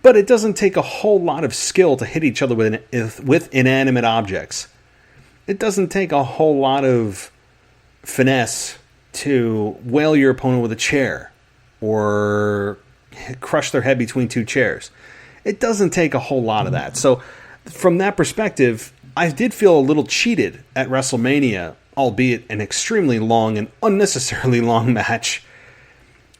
But it doesn't take a whole lot of skill to hit each other with inanimate objects. It doesn't take a whole lot of finesse to whale your opponent with a chair or crush their head between two chairs. It doesn't take a whole lot of that. So from that perspective, I did feel a little cheated at WrestleMania, albeit an extremely long and unnecessarily long match,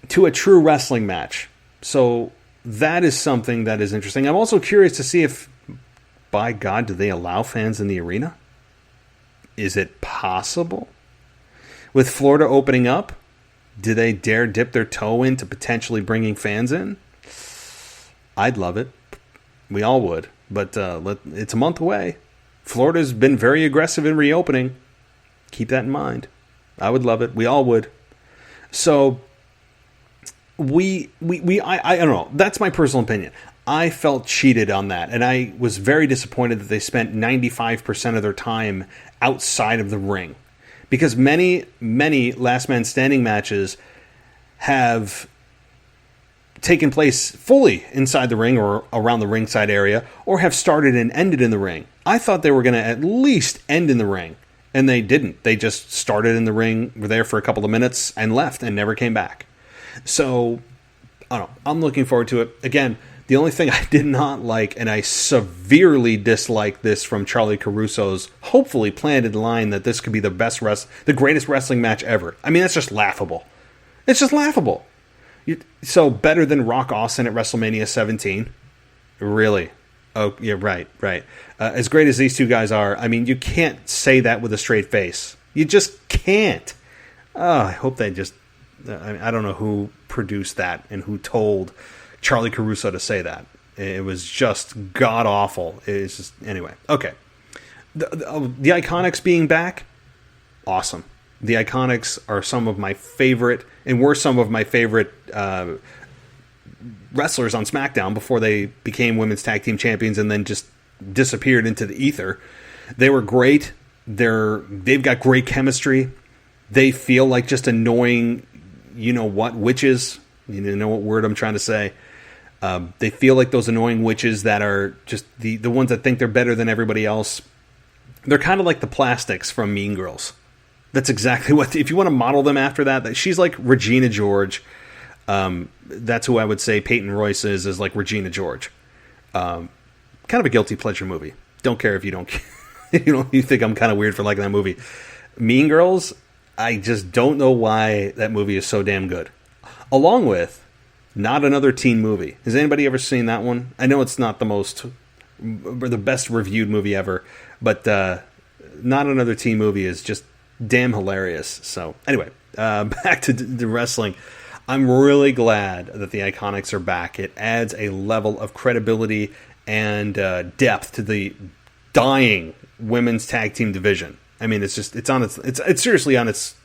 to a true wrestling match. So that is something that is interesting. I'm also curious to see if, by God, do they allow fans in the arena? Is it possible? With Florida opening up, do they dare dip their toe into potentially bringing fans in? I'd love it. We all would. But it's a month away. Florida's been very aggressive in reopening. Keep that in mind. I would love it. We all would. So I don't know. That's my personal opinion. I felt cheated on that, and I was very disappointed that they spent 95% of their time outside of the ring, because many Last Man Standing matches have taken place fully inside the ring or around the ringside area, or have started and ended in the ring. I thought they were going to at least end in the ring, and they didn't. They just started in the ring, were there for a couple of minutes, and left, and never came back. So, I don't know. I'm looking forward to it. Again, the only thing I did not like, and I severely dislike this from Charlie Caruso's hopefully planted line that this could be the greatest wrestling match ever. I mean, that's just laughable. It's just laughable. So better than Rock Austin at WrestleMania 17? Really? Oh, yeah, right. As great as these two guys are, I mean, you can't say that with a straight face. You just can't. Oh, I hope they just... I don't know who produced that and who told Charlie Caruso to say that. It was just god-awful. It's just... Anyway, okay. The Iconics being back? Awesome. The Iconics are some of my favorite, and were some of my favorite wrestlers on SmackDown before they became women's tag team champions and then just disappeared into the ether. They were great. They've got great chemistry. They feel like just annoying, witches. You know what word I'm trying to say. They feel like those annoying witches that are just the ones that think they're better than everybody else. They're kind of like the Plastics from Mean Girls. That's exactly what... If you want to model them after that, she's like Regina George. That's who I would say Peyton Royce is like Regina George. Kind of a guilty pleasure movie. Don't care if you don't... you think I'm kind of weird for liking that movie. Mean Girls, I just don't know why that movie is so damn good. Along with Not Another Teen Movie. Has anybody ever seen that one? I know it's not the best reviewed movie ever, but Not Another Teen Movie is just damn hilarious. So anyway, back to the wrestling. I'm really glad that the Iconics are back. It adds a level of credibility and depth to the dying women's tag team division. I mean, it's seriously on its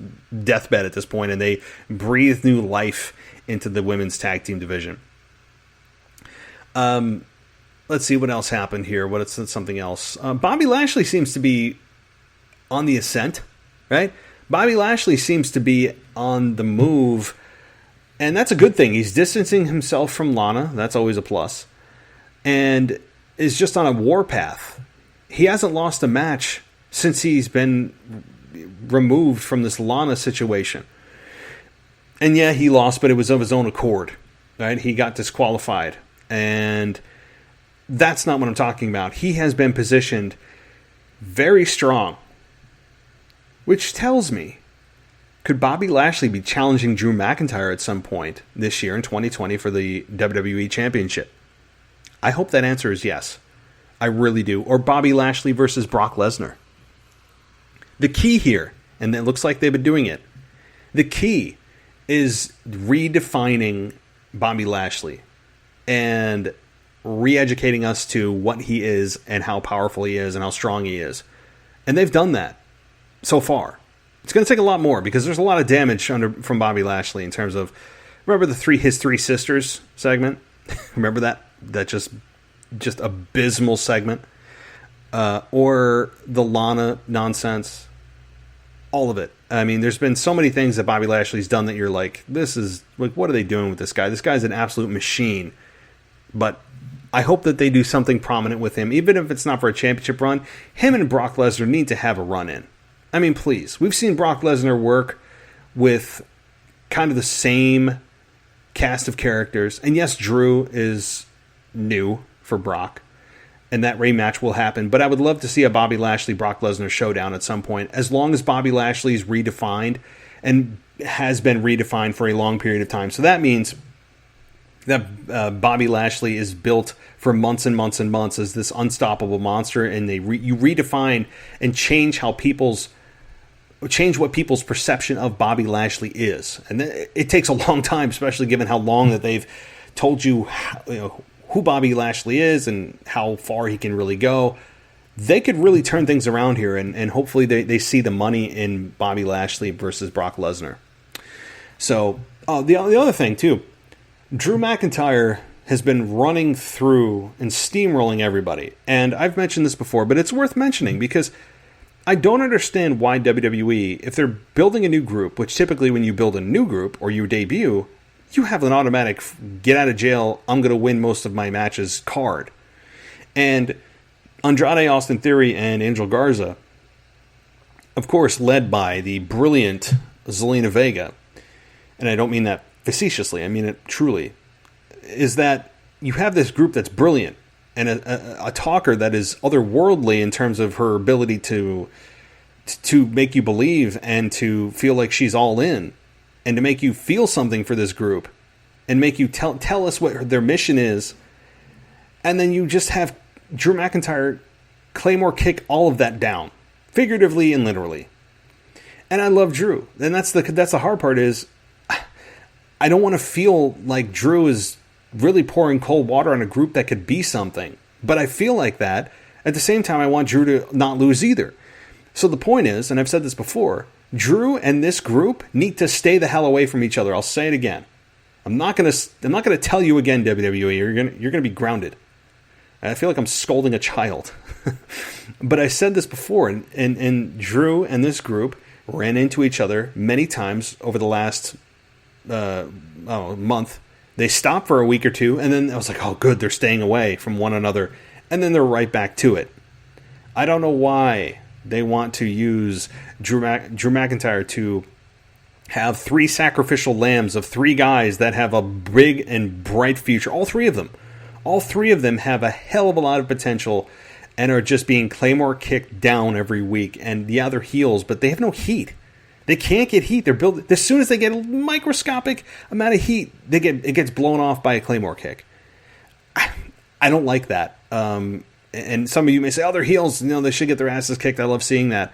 deathbed at this point, and they breathe new life into the women's tag team division. Let's see what else happened here. What's something else? Bobby Lashley seems to be on the ascent. Right? Bobby Lashley seems to be on the move, and that's a good thing. He's distancing himself from Lana. That's always a plus. And is just on a warpath. He hasn't lost a match since he's been removed from this Lana situation. And yeah, he lost, but it was of his own accord. Right? He got disqualified. And that's not what I'm talking about. He has been positioned very strong. Which tells me, could Bobby Lashley be challenging Drew McIntyre at some point this year in 2020 for the WWE Championship? I hope that answer is yes. I really do. Or Bobby Lashley versus Brock Lesnar. The key here, and it looks like they've been doing it, the key is redefining Bobby Lashley and re-educating us to what he is and how powerful he is and how strong he is. And they've done that. So far. It's going to take a lot more because there's a lot of damage from Bobby Lashley in terms of, remember his three sisters segment? Remember that just abysmal segment? Or the Lana nonsense? All of it. I mean, there's been so many things that Bobby Lashley's done that you're like, this is, like, what are they doing with this guy? This guy's an absolute machine. But I hope that they do something prominent with him, even if it's not for a championship run. Him and Brock Lesnar need to have a run-in. I mean, please. We've seen Brock Lesnar work with kind of the same cast of characters. And yes, Drew is new for Brock. And that rematch will happen. But I would love to see a Bobby Lashley-Brock Lesnar showdown at some point. As long as Bobby Lashley is redefined and has been redefined for a long period of time. So that means that Bobby Lashley is built for months and months and months as this unstoppable monster. And you redefine and change what people's perception of Bobby Lashley is. And it takes a long time, especially given how long that they've told you, who Bobby Lashley is and how far he can really go. They could really turn things around here, and hopefully they see the money in Bobby Lashley versus Brock Lesnar. So, the other thing, too, Drew McIntyre has been running through and steamrolling everybody. And I've mentioned this before, but it's worth mentioning because I don't understand why WWE, if they're building a new group, which typically when you build a new group or you debut, you have an automatic get out of jail, I'm going to win most of my matches card. And Andrade, Austin Theory, and Angel Garza, of course, led by the brilliant Zelina Vega, and I don't mean that facetiously, I mean it truly, is that you have this group that's brilliant and a talker that is otherworldly in terms of her ability to make you believe and to feel like she's all in and to make you feel something for this group and make you tell us what their mission is. And then you just have Drew McIntyre Claymore kick all of that down, figuratively and literally. And I love Drew. And that's the hard part is I don't want to feel like Drew is really pouring cold water on a group that could be something. But I feel like that. At the same time, I want Drew to not lose either. So the point is, and I've said this before, Drew and this group need to stay the hell away from each other. I'll say it again. I'm not gonna tell you again, WWE. You're gonna be grounded. I feel like I'm scolding a child. But I said this before, and Drew and this group ran into each other many times over the last month. They stopped for a week or two, and then I was like, oh, good, they're staying away from one another. And then they're right back to it. I don't know why they want to use Drew McIntyre to have 3 sacrificial lambs of 3 guys that have a big and bright future. All 3 of them. All 3 of them have a hell of a lot of potential and are just being Claymore kicked down every week. And yeah, they're heels, but they have no heat. They can't get heat. They're built as soon as they get a microscopic amount of heat, it gets blown off by a Claymore kick. I don't like that. And some of you may say, "Oh, they're heels. They should get their asses kicked." I love seeing that.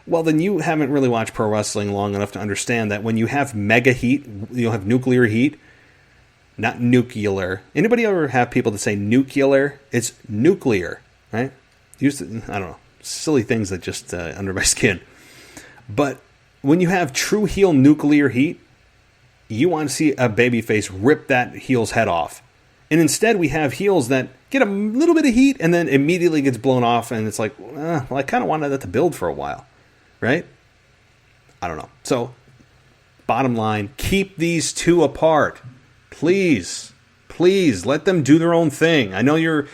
Well, then you haven't really watched pro wrestling long enough to understand that when you have mega heat, you'll have nuclear heat, not nuclear. Anybody ever have people that say nuclear? It's nuclear, right? I don't know, silly things that just under my skin. But when you have true heel nuclear heat, you want to see a babyface rip that heel's head off. And instead we have heels that get a little bit of heat and then immediately gets blown off, and it's like, well, I kind of wanted that to build for a while, right? I don't know. So, bottom line, keep these 2 apart. Please, let them do their own thing. I know you're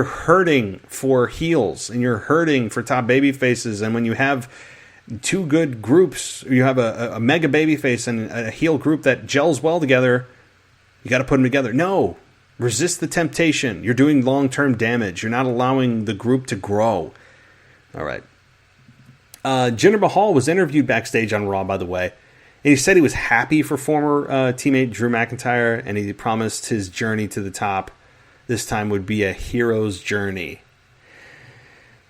hurting for heels and you're hurting for top baby faces, and when you have 2 good groups, you have a mega babyface and a heel group that gels well together, you got to put them together. No, resist the temptation. You're doing long-term damage. You're not allowing the group to grow. All right. Jinder Mahal was interviewed backstage on Raw, by the way, and he said he was happy for former teammate Drew McIntyre, and he promised his journey to the top this time would be a hero's journey.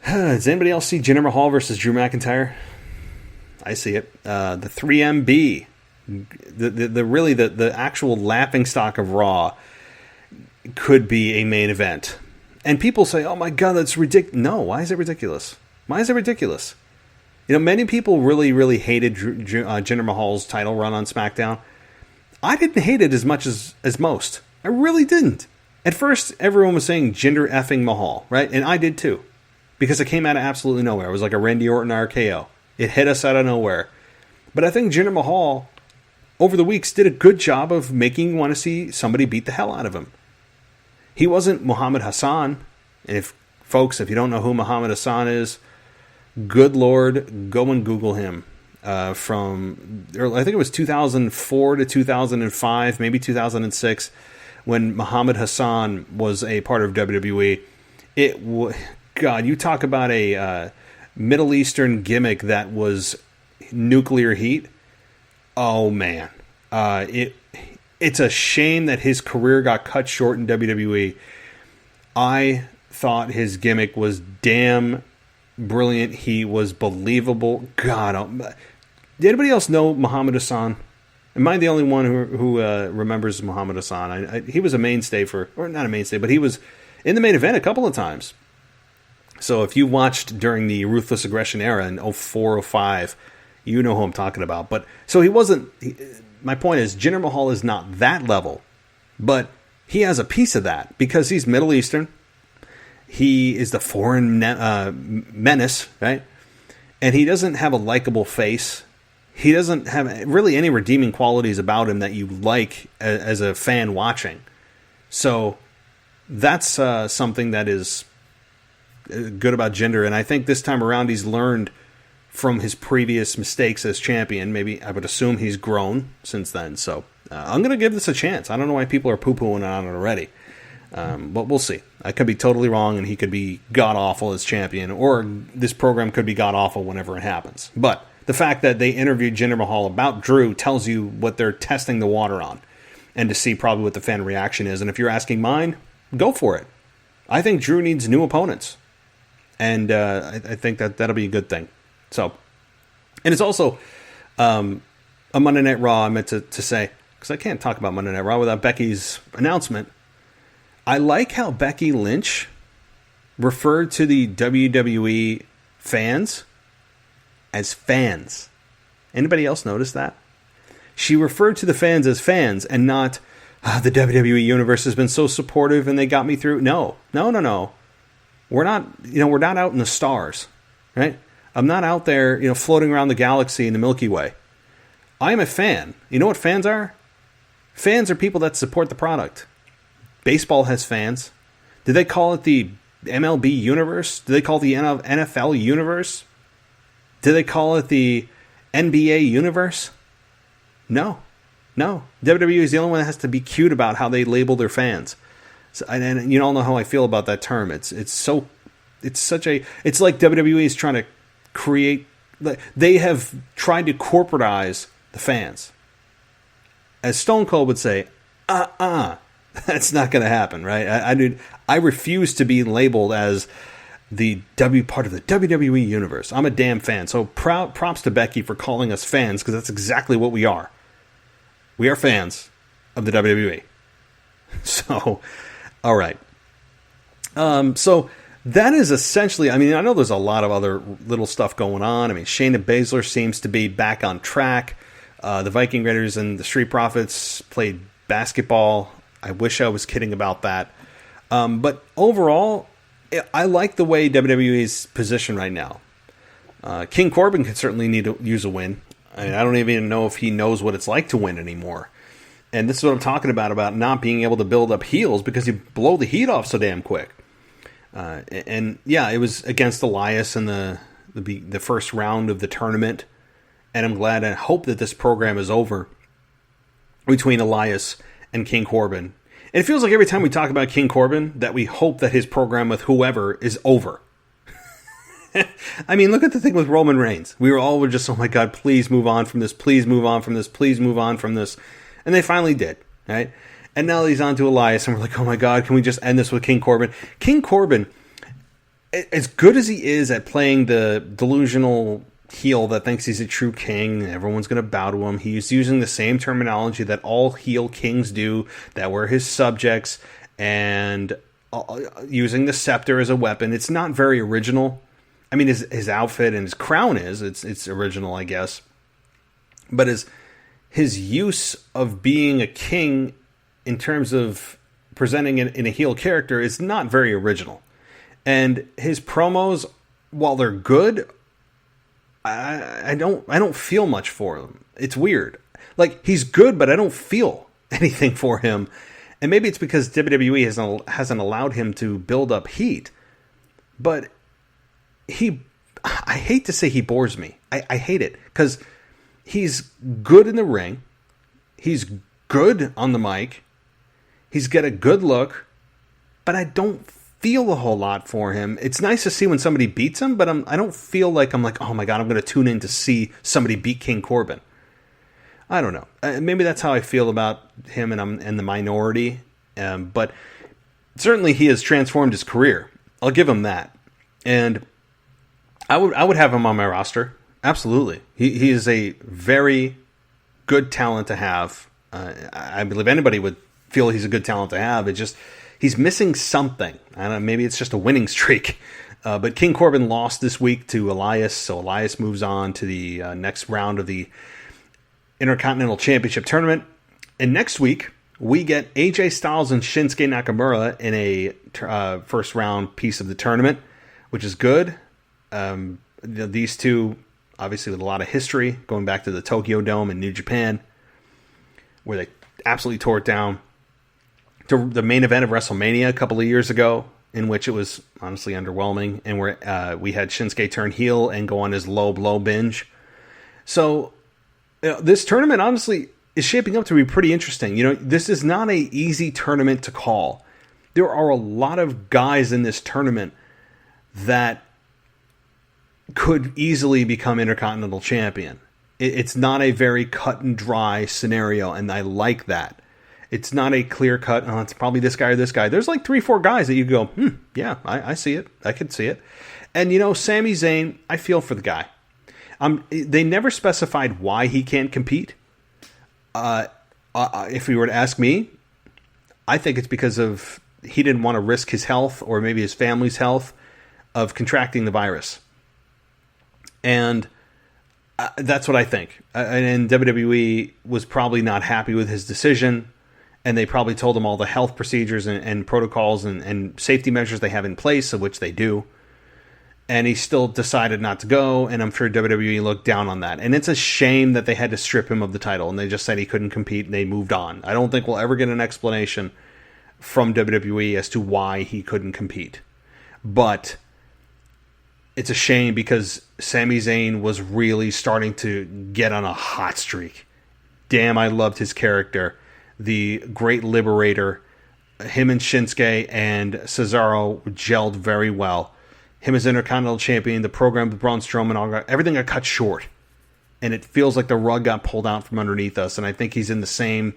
Does anybody else see Jinder Mahal versus Drew McIntyre? I see it. The 3MB, the actual laughingstock of Raw, could be a main event. And people say, "Oh my God, that's ridiculous." No, why is it ridiculous? Why is it ridiculous? Many people really, really hated Jinder Mahal's title run on Smackdown. I didn't hate it as much as most. I really didn't. At first, everyone was saying Jinder effing Mahal, right? And I did too. Because it came out of absolutely nowhere. It was like a Randy Orton RKO. It hit us out of nowhere. But I think Jinder Mahal, over the weeks, did a good job of making you want to see somebody beat the hell out of him. He wasn't Muhammad Hassan. And if you don't know who Muhammad Hassan is, good Lord, go and Google him. I think it was 2004 to 2005, maybe 2006, when Muhammad Hassan was a part of WWE. God, you talk about a Middle Eastern gimmick that was nuclear heat. Oh man, it's a shame that his career got cut short in WWE. I thought his gimmick was damn brilliant. He was believable. God, did anybody else know Muhammad Hassan? Am I the only one who remembers Muhammad Hassan? He was a mainstay or not a mainstay, but he was in the main event a couple of times. So if you watched during the Ruthless Aggression era in 04, 05, you know who I'm talking about. But so he wasn't. My point is, Jinder Mahal is not that level, but he has a piece of that because he's Middle Eastern. He is the foreign menace, right? And he doesn't have a likable face. he doesn't have really any redeeming qualities about him that you like as a fan watching. So that's something that is good about Jinder, and I think this time around he's learned from his previous mistakes as champion. Maybe I would assume he's grown since then. So I'm going to give this a chance. I don't know why people are poo-pooing on it already. But we'll see. I could be totally wrong, and he could be god-awful as champion, or this program could be god-awful whenever it happens. But the fact that they interviewed Jinder Mahal about Drew tells you what they're testing the water on, and to see probably what the fan reaction is. And if you're asking mine, go for it. I think Drew needs new opponents, and I think that'll be a good thing. So, and it's also a Monday Night Raw, I meant to say, because I can't talk about Monday Night Raw without Becky's announcement. I like how Becky Lynch referred to the WWE fans as fans. Anybody else notice that? She referred to the fans as fans and not, the WWE universe has been so supportive and they got me through. No. We're not out in the stars, right? I'm not out there, floating around the galaxy in the Milky Way. I'm a fan. You know what fans are? Fans are people that support the product. Baseball has fans. Do they call it the MLB universe? Do they call it the NFL universe? Do they call it the NBA universe? No. WWE is the only one that has to be cute about how they label their fans. So, and you all know how I feel about that term. It's like WWE is trying to create. They have tried to corporatize the fans. As Stone Cold would say, that's not going to happen, right? I refuse to be labeled as the part of the WWE universe. I'm a damn fan. So props to Becky for calling us fans, because that's exactly what we are. We are fans of the WWE. So, all right. So that is essentially, I know there's a lot of other little stuff going on. Shayna Baszler seems to be back on track. The Viking Raiders and the Street Profits played basketball. I wish I was kidding about that. But overall, I like the way WWE is positioned right now. King Corbin could certainly need to use a win. I don't even know if he knows what it's like to win anymore. And this is what I'm talking about not being able to build up heels because you blow the heat off so damn quick. And yeah, it was against Elias in the first round of the tournament. And I'm glad and hope that this program is over between Elias and King Corbin. And it feels like every time we talk about King Corbin that we hope that his program with whoever is over. Look at the thing with Roman Reigns. We were all just, oh my God, please move on from this. Please move on from this. Please move on from this. And they finally did, right? And now he's on to Elias, and we're like, oh my God, can we just end this with King Corbin? King Corbin, as good as he is at playing the delusional heel that thinks he's a true king, and everyone's going to bow to him, he's using the same terminology that all heel kings do, that we're his subjects, and using the scepter as a weapon. It's not very original. His outfit and his crown it's original, I guess. But his use of being a king in terms of presenting it in a heel character is not very original. And his promos, while they're good, I don't feel much for them. It's weird. Like, he's good, but I don't feel anything for him. And maybe it's because WWE hasn't allowed him to build up heat. But I hate to say he bores me. I hate it because he's good in the ring. He's good on the mic. He's got a good look, but I don't feel a whole lot for him. It's nice to see when somebody beats him, but I don't feel like I'm like, oh my God, I'm going to tune in to see somebody beat King Corbin. I don't know. Maybe that's how I feel about him, and I'm in the minority. But certainly he has transformed his career. I'll give him that. And I would have him on my roster. Absolutely. He is a very good talent to have. I believe anybody would feel he's a good talent to have. It's just he's missing something. I don't know, maybe it's just a winning streak. But King Corbin lost this week to Elias, so Elias moves on to the next round of the Intercontinental Championship Tournament. And next week, we get AJ Styles and Shinsuke Nakamura in a first round piece of the tournament, which is good. These two obviously with a lot of history, going back to the Tokyo Dome in New Japan, where they absolutely tore it down, to the main event of WrestleMania a couple of years ago, in which it was honestly underwhelming, and where we had Shinsuke turn heel and go on his low blow binge. So this tournament honestly is shaping up to be pretty interesting. This is not an easy tournament to call. There are a lot of guys in this tournament that could easily become Intercontinental Champion. It's not a very cut and dry scenario, and I like that. It's not a clear cut, it's probably this guy or this guy. There's like 3-4 guys that you go, yeah, I see it. I could see it. And, Sami Zayn, I feel for the guy. They never specified why he can't compete. If you were to ask me, I think it's because of he didn't want to risk his health or maybe his family's health of contracting the virus. And that's what I think. And WWE was probably not happy with his decision. And they probably told him all the health procedures and protocols and safety measures they have in place, of which they do. And he still decided not to go, and I'm sure WWE looked down on that. And it's a shame that they had to strip him of the title, and they just said he couldn't compete, and they moved on. I don't think we'll ever get an explanation from WWE as to why he couldn't compete. But it's a shame because Sami Zayn was really starting to get on a hot streak. Damn, I loved his character. The great liberator, him and Shinsuke and Cesaro gelled very well. Him as Intercontinental Champion, the program with Braun Strowman, everything got cut short. And it feels like the rug got pulled out from underneath us. And I think he's in the same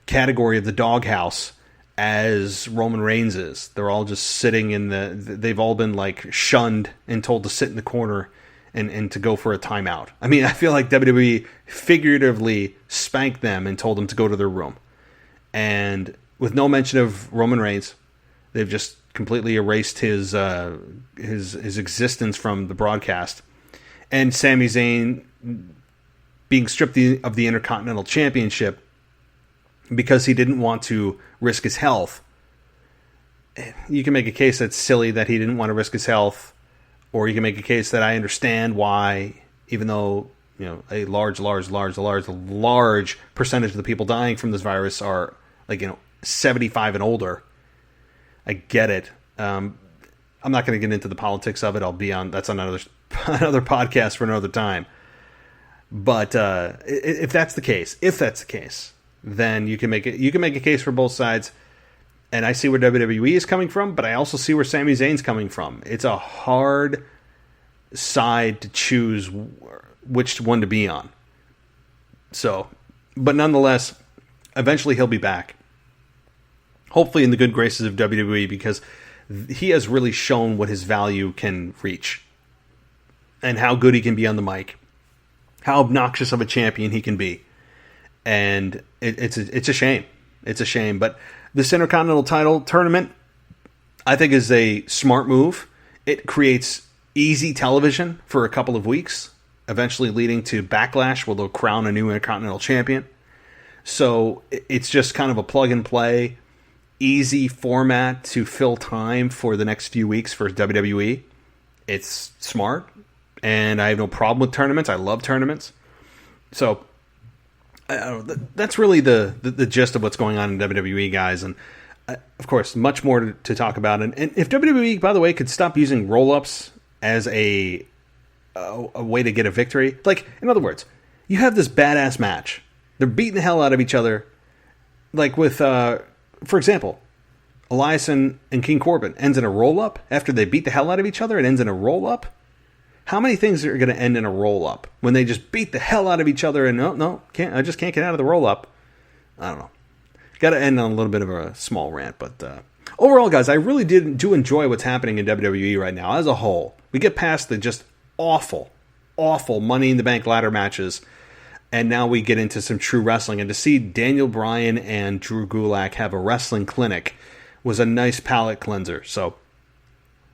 category of the doghouse as Roman Reigns is. They're all just sitting they've all been like shunned and told to sit in the corner and to go for a timeout. I mean, I feel like WWE figuratively spanked them and told them to go to their room. And with no mention of Roman Reigns, they've just completely erased his existence from the broadcast. And Sami Zayn being stripped of the Intercontinental Championship because he didn't want to risk his health. You can make a case that's silly that he didn't want to risk his health, or you can make a case that I understand why, even though a large percentage of the people dying from this virus are 75 and older. I get it. I'm not going to get into the politics of it. That's another podcast for another time. But if that's the case, then you can make a case for both sides. And I see where WWE is coming from, but I also see where Sami Zayn's coming from. It's a hard side to choose which one to be on. So, but nonetheless, eventually he'll be back. Hopefully in the good graces of WWE, because he has really shown what his value can reach. And how good he can be on the mic. How obnoxious of a champion he can be. And it's a shame. It's a shame. But this Intercontinental title tournament, I think, is a smart move. It creates easy television for a couple of weeks, eventually leading to Backlash, where they'll crown a new Intercontinental Champion. So it's just kind of a plug-and-play, easy format to fill time for the next few weeks for WWE. It's smart, and I have no problem with tournaments. I love tournaments. So that's really the gist of what's going on in WWE, guys. And of course, much more to talk about. And if WWE, by the way, could stop using roll-ups as a way to get a victory. Like, in other words, you have this badass match. They're beating the hell out of each other. Like with, for example, Elias and King Corbin ends in a roll-up. After they beat the hell out of each other, it ends in a roll-up. How many things are going to end in a roll-up when they just beat the hell out of each other and I just can't get out of the roll-up? I don't know. Got to end on a little bit of a small rant, but overall, guys, I really do enjoy what's happening in WWE right now as a whole. We get past the just awful Money in the Bank ladder matches, and now we get into some true wrestling. And to see Daniel Bryan and Drew Gulak have a wrestling clinic was a nice palate cleanser. So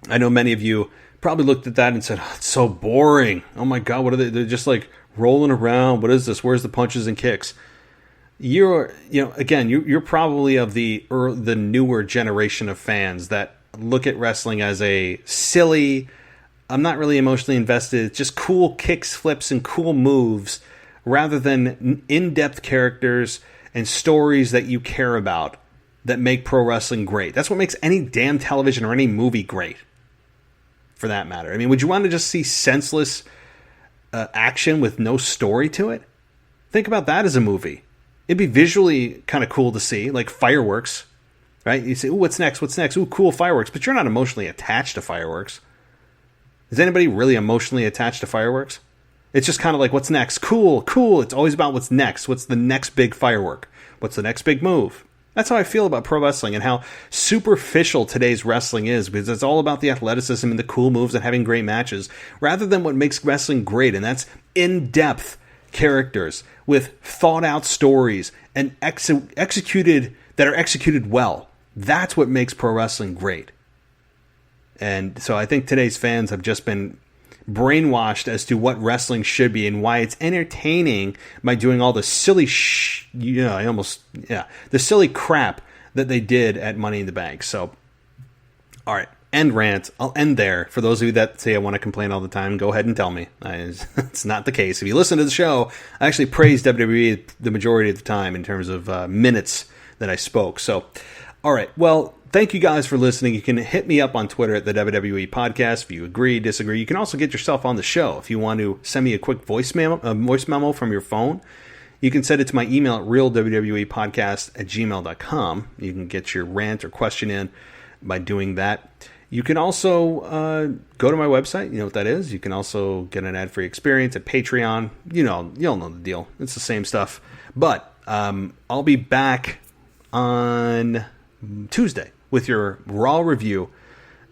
I know many of you probably looked at that and said, oh, it's so boring. Oh my God, what are they? They're just like rolling around. What is this? Where's the punches and kicks? You're probably of the newer generation of fans that look at wrestling as a silly, I'm not really emotionally invested. It's just cool kicks, flips, and cool moves rather than in-depth characters and stories that you care about that make pro wrestling great. That's what makes any damn television or any movie great, for that matter. I mean, would you want to just see senseless action with no story to it? Think about that as a movie. It'd be visually kind of cool to see, like fireworks, right? You say, ooh, what's next? What's next? Ooh, cool fireworks. But you're not emotionally attached to fireworks. Is anybody really emotionally attached to fireworks? It's just kind of like, what's next? Cool, cool. It's always about what's next. What's the next big firework? What's the next big move? That's how I feel about pro wrestling and how superficial today's wrestling is, because it's all about the athleticism and the cool moves and having great matches, rather than what makes wrestling great, and that's in-depth characters with thought-out stories and executed well. That's what makes pro wrestling great. And so I think today's fans have just been brainwashed as to what wrestling should be and why it's entertaining by doing all the silly the silly crap that they did at Money in the Bank. So, all right, end rant. I'll end there. For those of you that say I want to complain all the time, go ahead and tell me. It's not the case. If you listen to the show, I actually praised WWE the majority of the time in terms of minutes that I spoke. So, all right, well, thank you guys for listening. You can hit me up on Twitter at the WWE Podcast if you agree, disagree. You can also get yourself on the show if you want to send me a quick voice memo from your phone. You can send it to my email at realwwepodcast@gmail.com. You can get your rant or question in by doing that. You can also go to my website. You know what that is. You can also get an ad-free experience at Patreon. You'll know the deal. It's the same stuff. But I'll be back on Tuesday with your Raw review,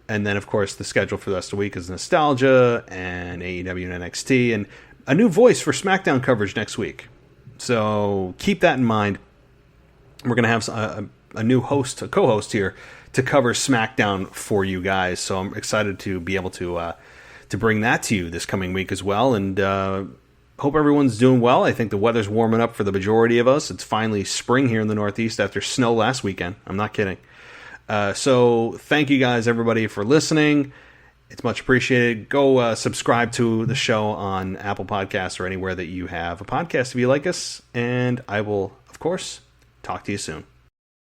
and then of course the schedule for the rest of the week is Nostalgia and AEW and NXT, and a new voice for Smackdown coverage next week. So keep that in mind. We're going to have a new host, a co-host here to cover Smackdown for you guys. So I'm excited to be able to bring that to you this coming week as well, and hope everyone's doing well. I think the weather's warming up for the majority of us. It's finally spring here in the Northeast after snow last weekend. I'm not kidding. So thank you guys, everybody, for listening. It's much appreciated. Go subscribe to the show on Apple Podcasts or anywhere that you have a podcast if you like us. And I will, of course, talk to you soon.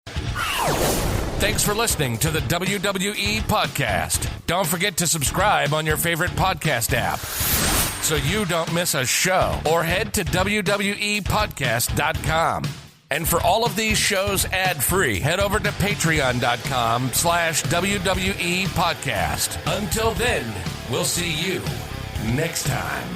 Thanks for listening to the WWE Podcast. Don't forget to subscribe on your favorite podcast app so you don't miss a show, or head to WWEpodcast.com. And for all of these shows ad-free, head over to patreon.com/WWE Podcast. Until then, we'll see you next time.